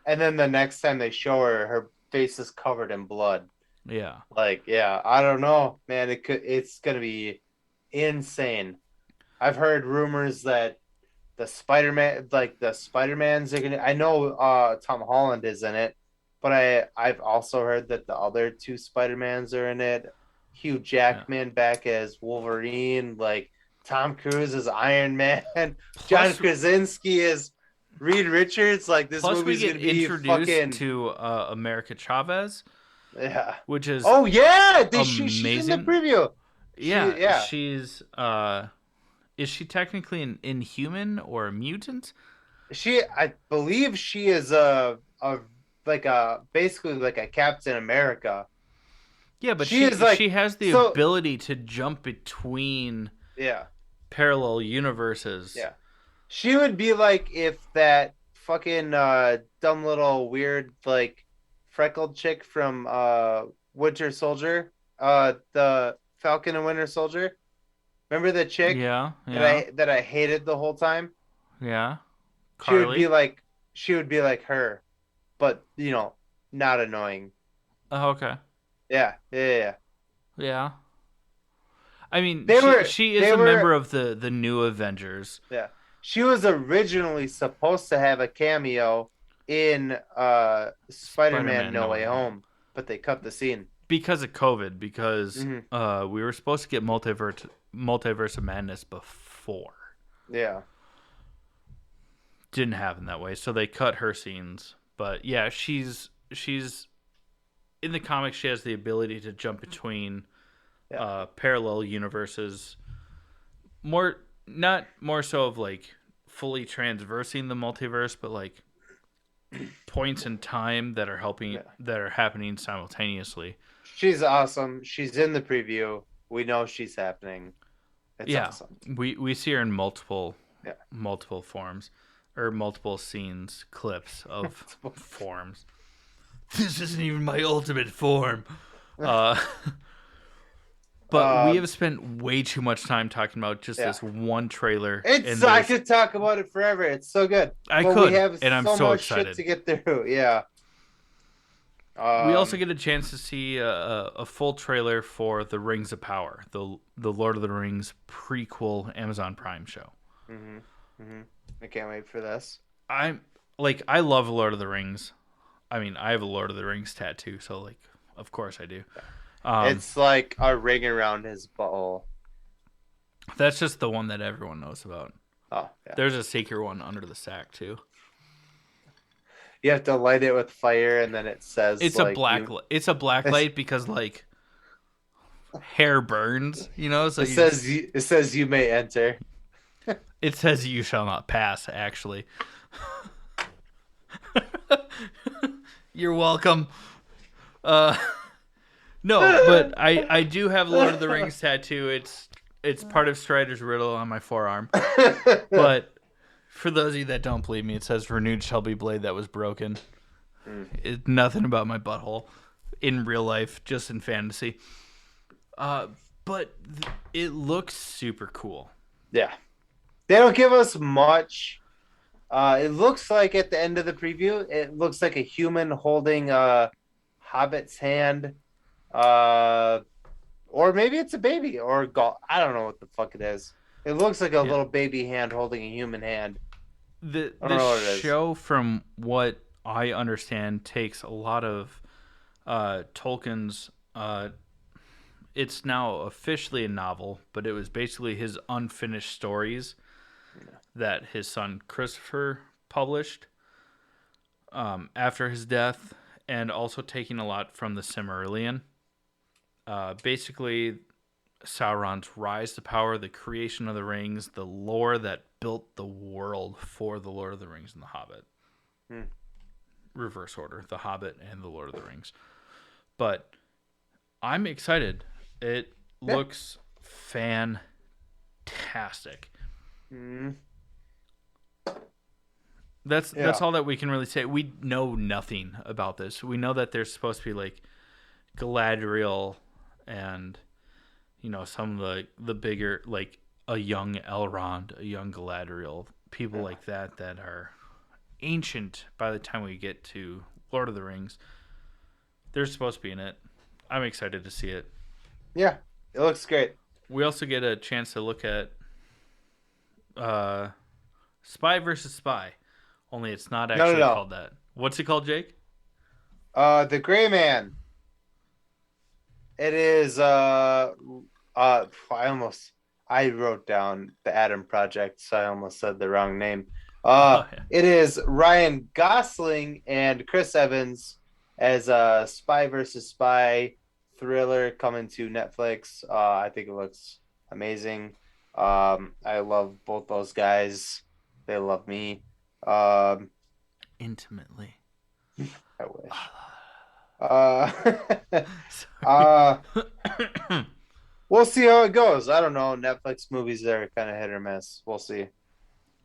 And then the next time they show her, her face is covered in blood. Yeah. Like, yeah, I don't know, man. It's gonna be insane. I've heard rumors that the Spider-Mans are gonna. I know Tom Holland is in it, but I've also heard that the other two Spider-Mans are in it. Hugh Jackman back as Wolverine, like Tom Cruise as Iron Man, John Krasinski as Reed Richards. Like this plus movie's we get gonna be introduced fucking to America Chavez, which is she's in the preview. She's is she technically an inhuman or a mutant? I believe she is basically like a Captain America. Yeah, but she has the ability to jump between parallel universes. Yeah. She would be like if that fucking dumb little weird like freckled chick from Winter Soldier, the Falcon and Winter Soldier. Remember the chick? Yeah. That I hated the whole time? Yeah. Carly? She would be like her, but not annoying. Oh, okay. Yeah. Yeah. I mean, she is a member of the new Avengers. Yeah. She was originally supposed to have a cameo in Spider-Man No Way Home, but they cut the scene. Because of COVID, because we were supposed to get Multiverse of Madness before. Yeah. Didn't happen that way, so they cut her scenes. But yeah, she's in the comics, she has the ability to jump between parallel universes not more so of like fully transversing the multiverse, but like points in time that are Yeah. happening simultaneously. She's awesome. She's in the preview. We know she's happening. It's Yeah, awesome. we see her in Yeah. multiple forms or multiple scenes, clips of forms. This isn't even my ultimate form. Uh, but we have spent way too much time talking about just Yeah. this one trailer. I could talk about it forever. It's so good. I But could, we have and I'm so so much shit excited. to get through. Yeah. We also get a chance to see a full trailer for The Rings of Power, the Lord of the Rings prequel Amazon Prime show. Mm-hmm. Mm-hmm. I can't wait for this. I love Lord of the Rings. I mean, I have a Lord of the Rings tattoo, so like, of course I do. It's like a ring around his butthole. That's just the one that everyone knows about. Oh, yeah. There's a secret one under the sack too. You have to light it with fire, and then it says It's like it's a black light because like hair burns, you know. So it says you may enter. it says you shall not pass. Actually, you're welcome. No, but I do have Lord of the Rings tattoo. It's part of Strider's riddle on my forearm. But for those of you that don't believe me, it says renewed shall be blade that was broken. It's nothing about my butthole in real life, just in fantasy. But it looks super cool. Yeah. They don't give us much. It looks like at the end of the preview, it looks like a human holding a hobbit's hand. Or maybe it's a baby or I don't know what the fuck it is. It looks like a little baby hand holding a human hand. The the show, from what I understand, takes a lot of Tolkien's. It's now officially a novel, but it was basically his unfinished stories that his son Christopher published after his death, and also taking a lot from the Silmarillion. Basically, Sauron's rise to power, the creation of the rings, the lore that built the world for the Lord of the Rings and the Hobbit. Reverse order, the Hobbit and the Lord of the Rings. But I'm excited. It looks fantastic. That's all that we can really say. We know nothing about this. We know that there's supposed to be like Galadriel and some of the bigger, like a young Elrond, a young Galadriel, people like that are ancient by the time we get to Lord of the Rings. They're supposed to be in it. I'm excited to see it. Yeah, it looks great. We also get a chance to look at Spy versus Spy. Only it's not actually called that. What's it called, Jake? The Gray Man. It is I wrote down the Adam Project, so I almost said the wrong name. It is Ryan Gosling and Chris Evans as a Spy versus Spy thriller coming to Netflix. I think it looks amazing. I love both those guys. They love me. Intimately. I wish. We'll see how it goes. I don't know. Netflix movies are kind of hit or miss. We'll see.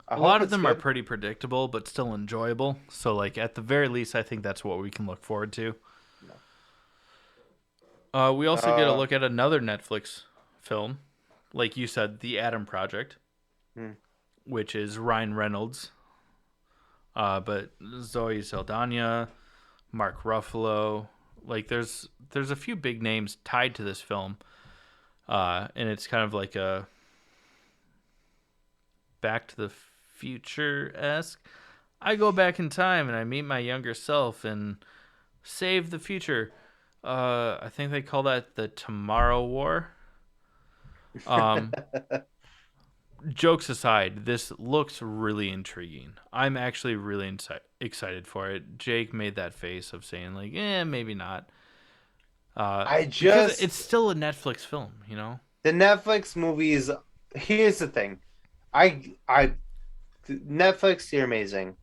A lot of them are pretty predictable, but still enjoyable. So, like, at the very least, I think that's what we can look forward to. We also get a look at another Netflix film, like you said, The Adam Project, which is Ryan Reynolds, but Zoe Saldana, Mark Ruffalo. Like, there's a few big names tied to this film, and it's kind of like a Back to the Future-esque. I go back in time and I meet my younger self and save the future. I think they call that the Tomorrow War. Jokes aside, this looks really intriguing. I'm actually really excited for it. Jake made that face of saying like, maybe not. Because it's still a Netflix film, you know? The Netflix movies here's the thing. I Netflix, you're amazing,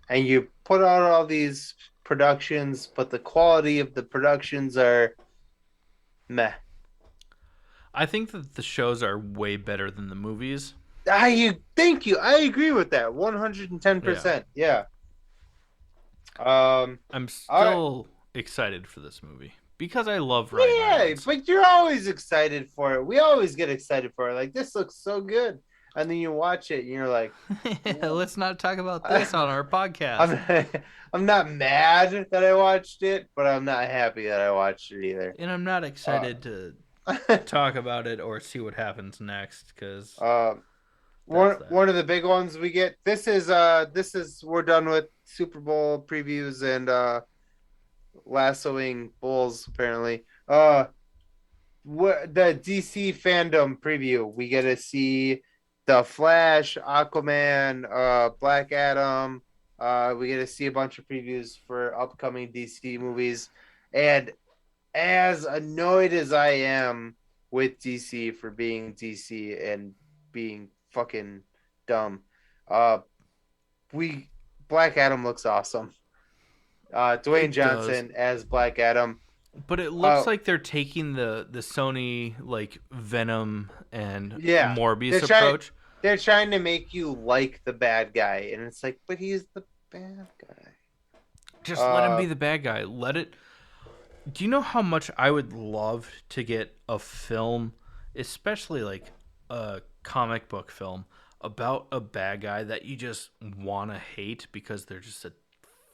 and you put out all these productions, but the quality of the productions are meh. I think that the shows are way better than the movies. Thank you. I agree with that 110%. Yeah. Yeah. I'm All right. still excited for this movie because I love Ryan Yeah, Reynolds. but you're always excited for it. We always get excited for it. Like this looks so good, and then you watch it and you're like, Let's not talk about this on our podcast. I'm I'm not mad that I watched it, but I'm not happy that I watched it either. And I'm not Uh, excited to talk about it or see what happens next because uh, that's one that. one of the big ones we get. This is we're done with Super Bowl previews and lassoing bulls apparently. The DC fandom preview. We get to see the Flash, Aquaman, Black Adam. We get to see a bunch of previews for upcoming DC movies. And as annoyed as I am with DC for being DC and being fucking dumb, uh, we Black Adam looks awesome. Dwayne It does. Johnson as Black Adam. But it Uh, looks like they're taking the Sony like Venom and yeah, they're Morbius trying approach. they're trying to make you like the bad guy, and it's like, but he's the bad guy. Just let him Uh, be the bad guy. Let it. Do you know how much I would love to get a film, especially like a comic book film, about a bad guy that you just want to hate because they're just a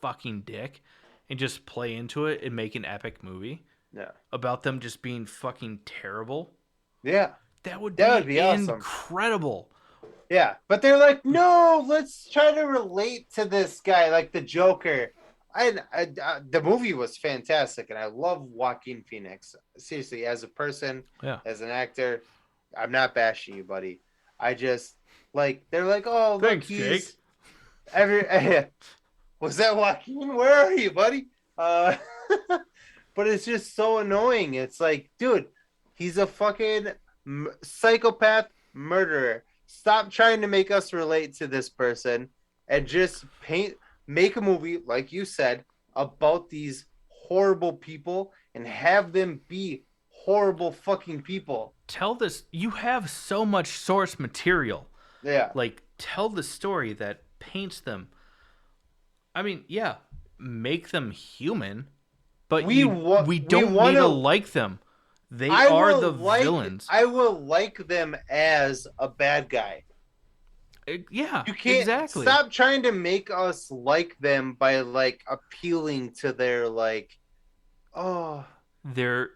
fucking dick, and just play into it and make an epic movie yeah, about them just being fucking terrible? yeah, That would that would be be awesome. incredible. Yeah, but they're like, no, let's try to relate to this guy, like the Joker. The movie was fantastic, and I love Joaquin Phoenix. Seriously, as a person, Yeah. as an actor, I'm not bashing you, buddy. I just like they're like, oh, look, Thanks, he's Jake. every. Was that Joaquin? Where are you, buddy? But it's just so annoying. It's like, dude, he's a fucking psychopath murderer. Stop trying to make us relate to this person and just make a movie, like you said, about these horrible people and have them be horrible fucking people. Tell this. You have so much source material. Yeah. Like, tell the story that paints them. I mean, yeah, make them human, but we we don't want need to to like them. They are the villains. I will like them as a bad guy. Yeah, You can't exactly. stop trying to make us like them by like appealing to their like, oh, They're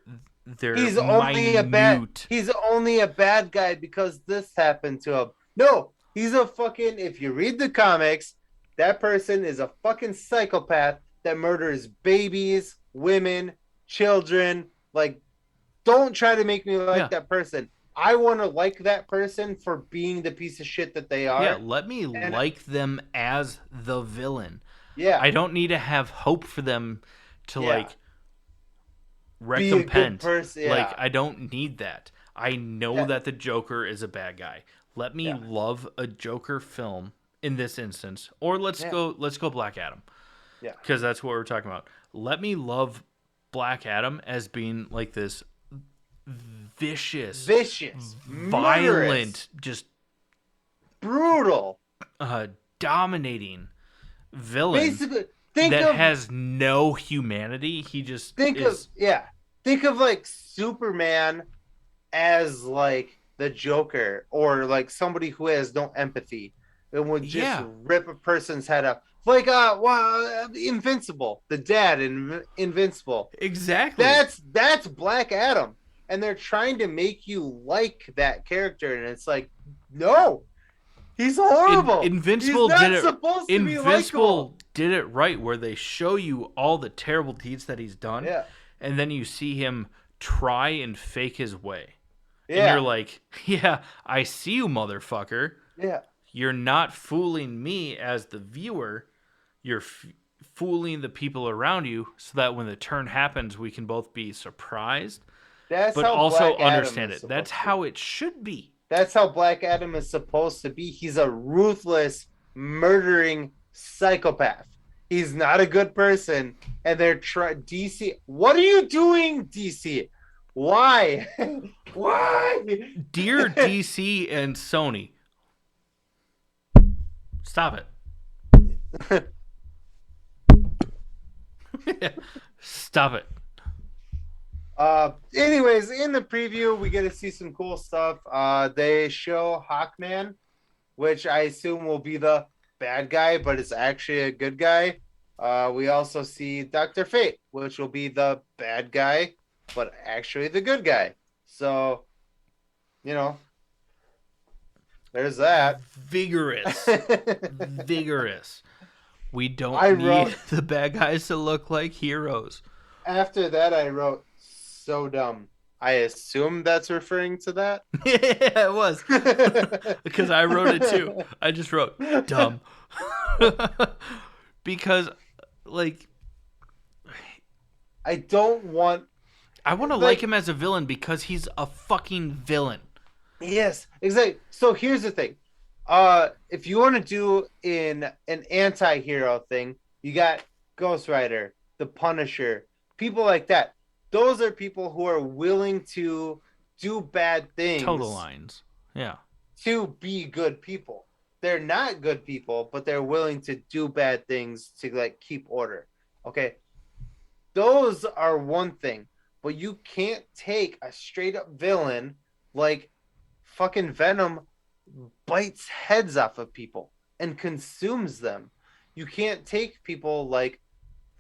he's only a bad minute. he's only a bad guy because this happened to him. No, he's a fucking, if you read the comics, that person is a fucking psychopath that murders babies, women, children. Like, don't try to make me like Yeah. that person. I want to like that person for being the piece of shit that they are. Yeah, let me And like them as the villain. yeah, I don't need to have hope for them to yeah, like be a good recompense. person. Like Yeah, I don't need that. I know yeah, that the Joker is a bad guy. Let me yeah, love a Joker film in this instance, or yeah, let's go Black Adam yeah. because that's what we're talking about. Let me love Black Adam as being like this vicious, Vicious, violent, murderous, just brutal. dominating villain Basically, think that of has no humanity. He just think of is. yeah, think of like Superman as like the Joker or like somebody who has no empathy and would just Yeah, rip a person's head up. Like Invincible, the dad in Invincible. exactly. That's Black Adam, and they're trying to make you like that character, and it's like, no, he's horrible. He's Invincible did not it. supposed to be Invincible likable. did it right, where they show you all the terrible deeds that he's done, Yeah, and then you see him try and fake his way, and you're yeah, like, "Yeah, I see you, motherfucker. yeah. You're not fooling me as the viewer. You're fooling the people around you, so that when the turn happens, we can both be surprised, That's but how also Black Adam understand is it. That's supposed to be. how it should be." That's how Black Adam is supposed to be. He's a ruthless, murdering psychopath. He's not a good person, and they're trying. DC, what are you doing, DC? Why? Why? Dear DC and Sony, stop it. Stop it. Anyways, in the preview, we get to see some cool stuff. They show Hawkman, which I assume will be the bad guy, but it's actually a good guy. We also see Dr. Fate, which will be the bad guy, but actually the good guy. So, you know, there's that. Vigorous. Vigorous. We don't need the bad guys to look like heroes. After that, I wrote, so dumb. I assume that's referring to that. Yeah, it was. Because I wrote it too. I just wrote, dumb. Because, like... I don't want... I want to like him as a villain because he's a fucking villain. Yes, exactly. So here's the thing. If you want to do an anti-hero thing, you got Ghost Rider, the Punisher, people like that. Those are people who are willing to do bad things. Toe the lines. Yeah. To be good people. They're not good people, but they're willing to do bad things to like keep order. Okay. Those are one thing, but you can't take a straight up villain like fucking Venom bites heads off of people and consumes them. You can't take people like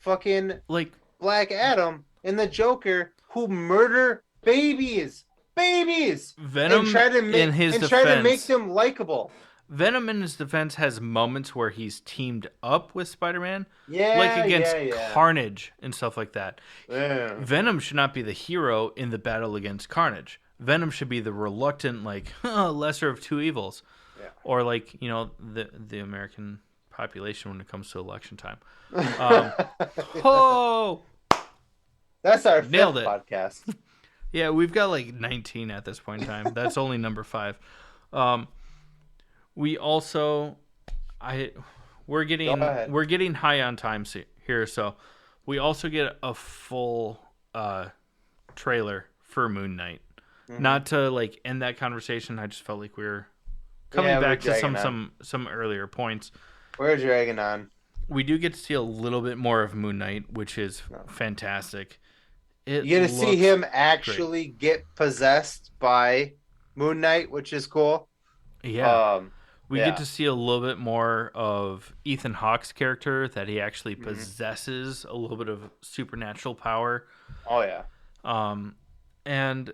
fucking like Black Adam and the Joker who murder babies. Venom and try to make them likable. Venom in his defense has moments where he's teamed up with Spider-Man. Yeah, like against Carnage and stuff like that. Yeah. Venom should not be the hero in the battle against Carnage. Venom should be the reluctant, like, lesser of two evils. Yeah. Or like, you know, the American population when it comes to election time. That's our Nailed fifth podcast. Yeah, we've got like 19 at this point in time. That's only number 5. We also, we're getting high on time here, so we also get a full trailer for Moon Knight. Mm-hmm. Not to like end that conversation. I just felt like we were coming back to some earlier points. We're dragging on. We do get to see a little bit more of Moon Knight, which is fantastic. You get to see him actually get possessed by Moon Knight, which is cool. Yeah. We get to see a little bit more of Ethan Hawke's character, that he actually possesses a little bit of supernatural power. Oh, yeah. And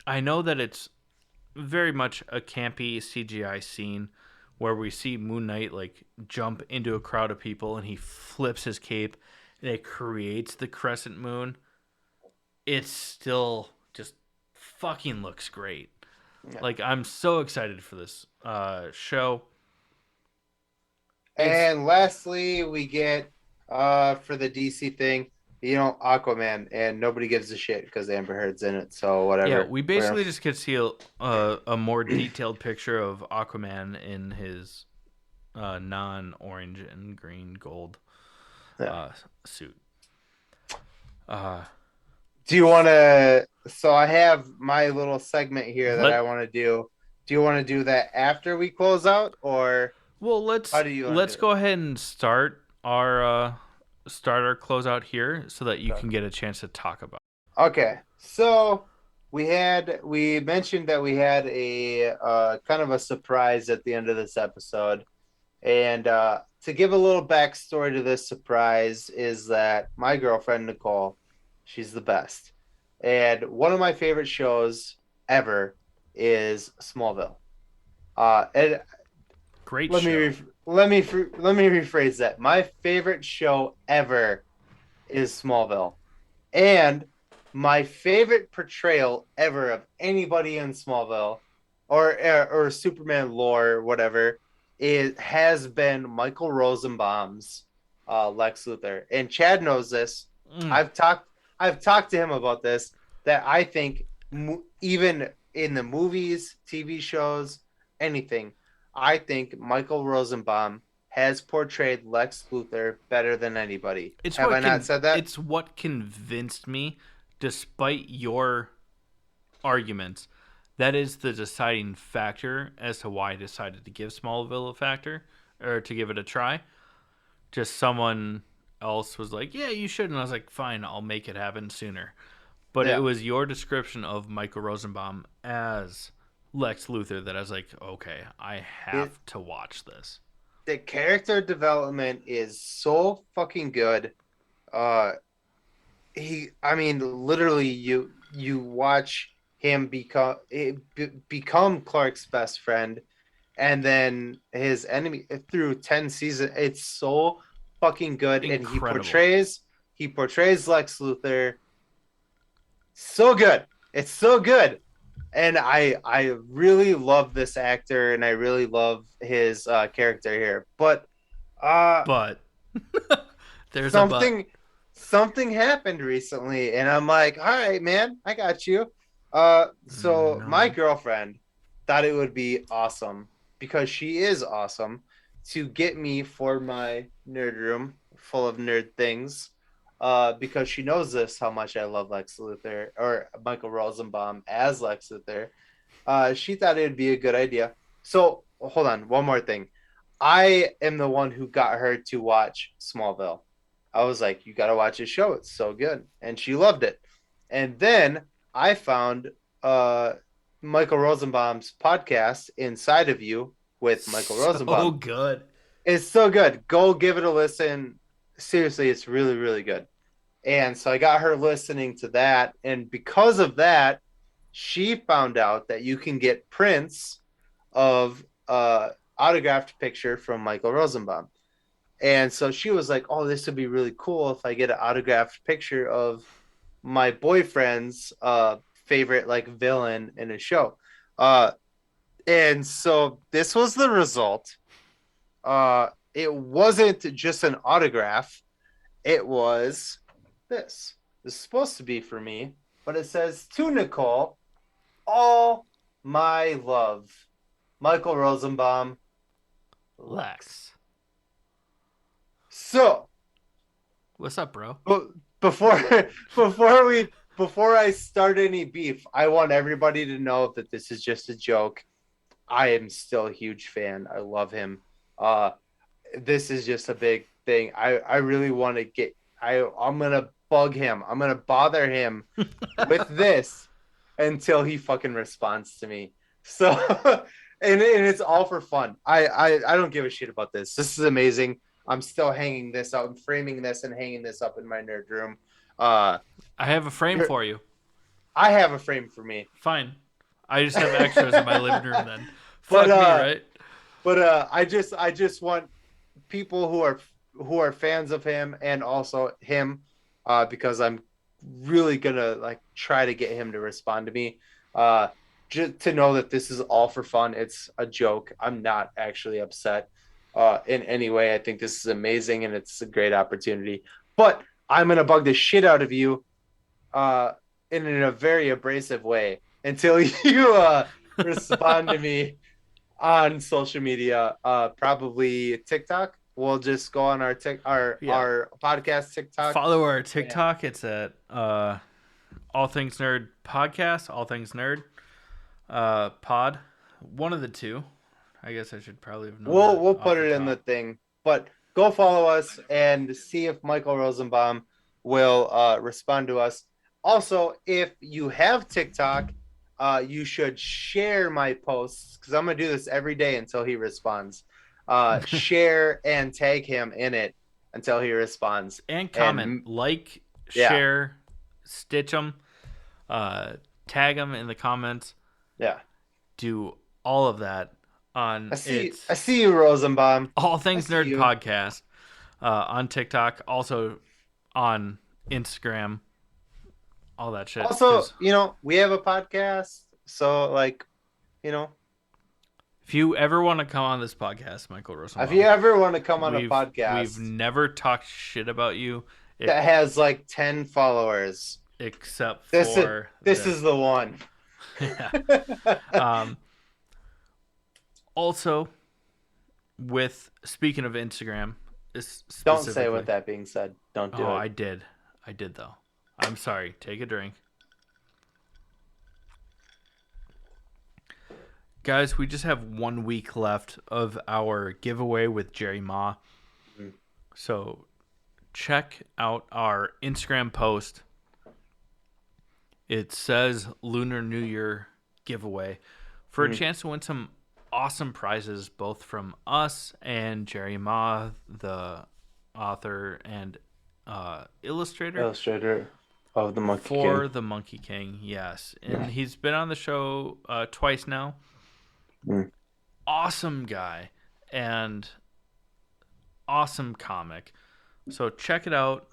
I know that it's very much a campy CGI scene where we see Moon Knight like jump into a crowd of people and he flips his cape and it creates the crescent moon. It still just fucking looks great. Yeah. Like, I'm so excited for this show. And lastly, we get for the DC thing, you know, Aquaman, and nobody gives a shit because Amber Heard's in it, so whatever. Yeah, we basically just get to see a more detailed picture of Aquaman in his non-orange and green gold suit. Do you want to... So I have my little segment here that I want to do. Do you want to do that after we close out, or... Well, let's go ahead and start our closeout here so that you can get a chance to talk about it. Okay, so we mentioned that we had a kind of a surprise at the end of this episode, and to give a little backstory to this surprise is that my girlfriend Nicole, she's the best, and one of my favorite shows ever is Smallville. And great let show. Let me rephrase that. My favorite show ever is Smallville, and my favorite portrayal ever of anybody in Smallville or Superman lore or whatever has been Michael Rosenbaum's Lex Luthor. And Chad knows this. I've talked to him about this, that I think even in the movies, TV shows, anything. I think Michael Rosenbaum has portrayed Lex Luthor better than anybody. Have I not said that? It's what convinced me, despite your arguments. That is the deciding factor as to why I decided to give Smallville a factor or to give it a try. Just someone else was like, "Yeah, you should," and I was like, "Fine, I'll make it happen sooner." But it Yeah. was your description of Michael Rosenbaum as Lex Luthor that I was like, "Okay, I It, have to watch this." the character development is so fucking good. Uh I mean, literally, you watch him become Clark's best friend, and then his enemy through 10 seasons. It's so fucking good, and Incredible. he portrays Lex Luthor so good. It's so good, and I really love this actor, and I really love his character here. But uh, But there's a but. something something happened recently, and I'm like, all right, man, I got you. So my No. girlfriend thought it would be awesome, because she is awesome, to get me for my nerd room full of nerd things. Because she knows this, how much I love Lex Luthor, or Michael Rosenbaum as Lex Luthor. She thought it would be a good idea. So hold on, one more thing. I am the one who got her to watch Smallville. I was like, you got to watch this show. It's so good. And she loved it. And then I found uh, Michael Rosenbaum's podcast, Inside of You, with Michael So Rosenbaum. good. It's so good. Go give it a listen. Seriously, it's really, really good. And so I got her listening to that. And because of that, she found out that you can get prints of autographed picture from Michael Rosenbaum. And so she was like, "Oh, this would be really cool if I get an autographed picture of my boyfriend's favorite like villain in a show." Uh, and so this was the result. It wasn't just an autograph; it was this. This is supposed to be for me, but it says, "To Nicole, all my love, Michael Rosenbaum, Lex." Lex. So What's up, bro? But before before we before I start any beef, I want everybody to know that this is just a joke. I am still a huge fan. I love him. Uh this is just a big thing. I really want to get I'm gonna bug him. I'm gonna bother him with this until he fucking responds to me. So and it's all for fun. I don't give a shit about this. This is amazing. I'm still hanging this out. I'm framing this and hanging this up in my nerd room. Uh, I have a frame for you. I have a frame for me, Fine. I just have extras in my living room then. but Fuck me, right? I just want people who are fans of him, and also him, because I'm really gonna like try to get him to respond to me. Just to know that this is all for fun. It's a joke. I'm not actually upset in any way. I think this is amazing, and it's a great opportunity. But I'm gonna bug the shit out of you uh, in a very abrasive way until you respond to me on social media, probably TikTok. We'll just go on Yeah. our podcast TikTok. Follow our TikTok. It's at All Things Nerd Podcast, All Things Nerd Pod. One of the two. I guess I should probably have known that We'll off put the it in the top. thing, but go follow us and see if Michael Rosenbaum will respond to us. Also, if you have TikTok, you should share my posts, because I'm gonna do this every day until he responds. Share and tag him in it until he responds. And comment, And like, yeah, share, stitch them, tag them in the comments. yeah. Do all of that on I its see you, Rosenbaum. All I Things see Nerd you. Podcast on TikTok, also on Instagram, all that shit. Also, Because we have a podcast, so like, you know, if you ever want to come on this podcast, Michael if you Rosenbaum, ever want to come on a we've podcast never talked shit about you that has like 10 followers, except this is for this is this. the one. Yeah. Also, with speaking of Instagram, Don't say specifically. with that being said. Don't do Oh, it. I did. I did though. I'm sorry. Take a drink. Guys, we just have 1 week left of our giveaway with Jerry Ma. Mhm. So check out our Instagram post. It says Lunar New Year giveaway for a Mhm. chance to win some awesome prizes, both from us and Jerry Ma, the author and illustrator Illustrator of the Monkey for King. the Monkey King. Yes, and he's been on the show twice now. Mm. Awesome guy and awesome comic. So check it out.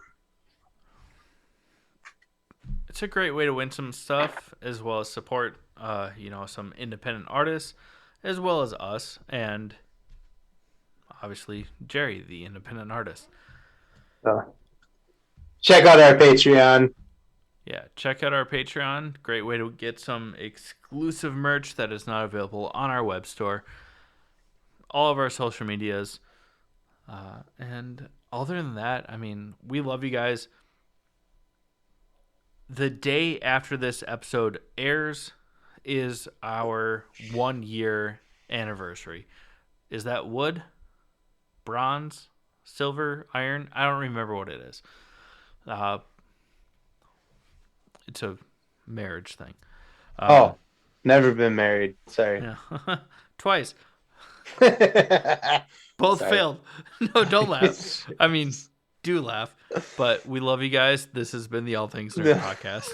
It's a great way to win some stuff as well as support some independent artists as well as us and obviously Jerry, the independent artist. So, check out our Patreon. Yeah, check out our Patreon. Great way to get some exclusive merch that is not available on our web store. All of our social medias. And other than that, I mean, we love you guys. The day after this episode airs is our 1 year anniversary. Is that wood, bronze, silver, iron? I don't remember what it is. It's a marriage thing. Never been married. Sorry. Yeah. Twice. Sorry. Both failed. No, don't laugh. I mean, do laugh. But we love you guys. This has been the All Things Nerd podcast.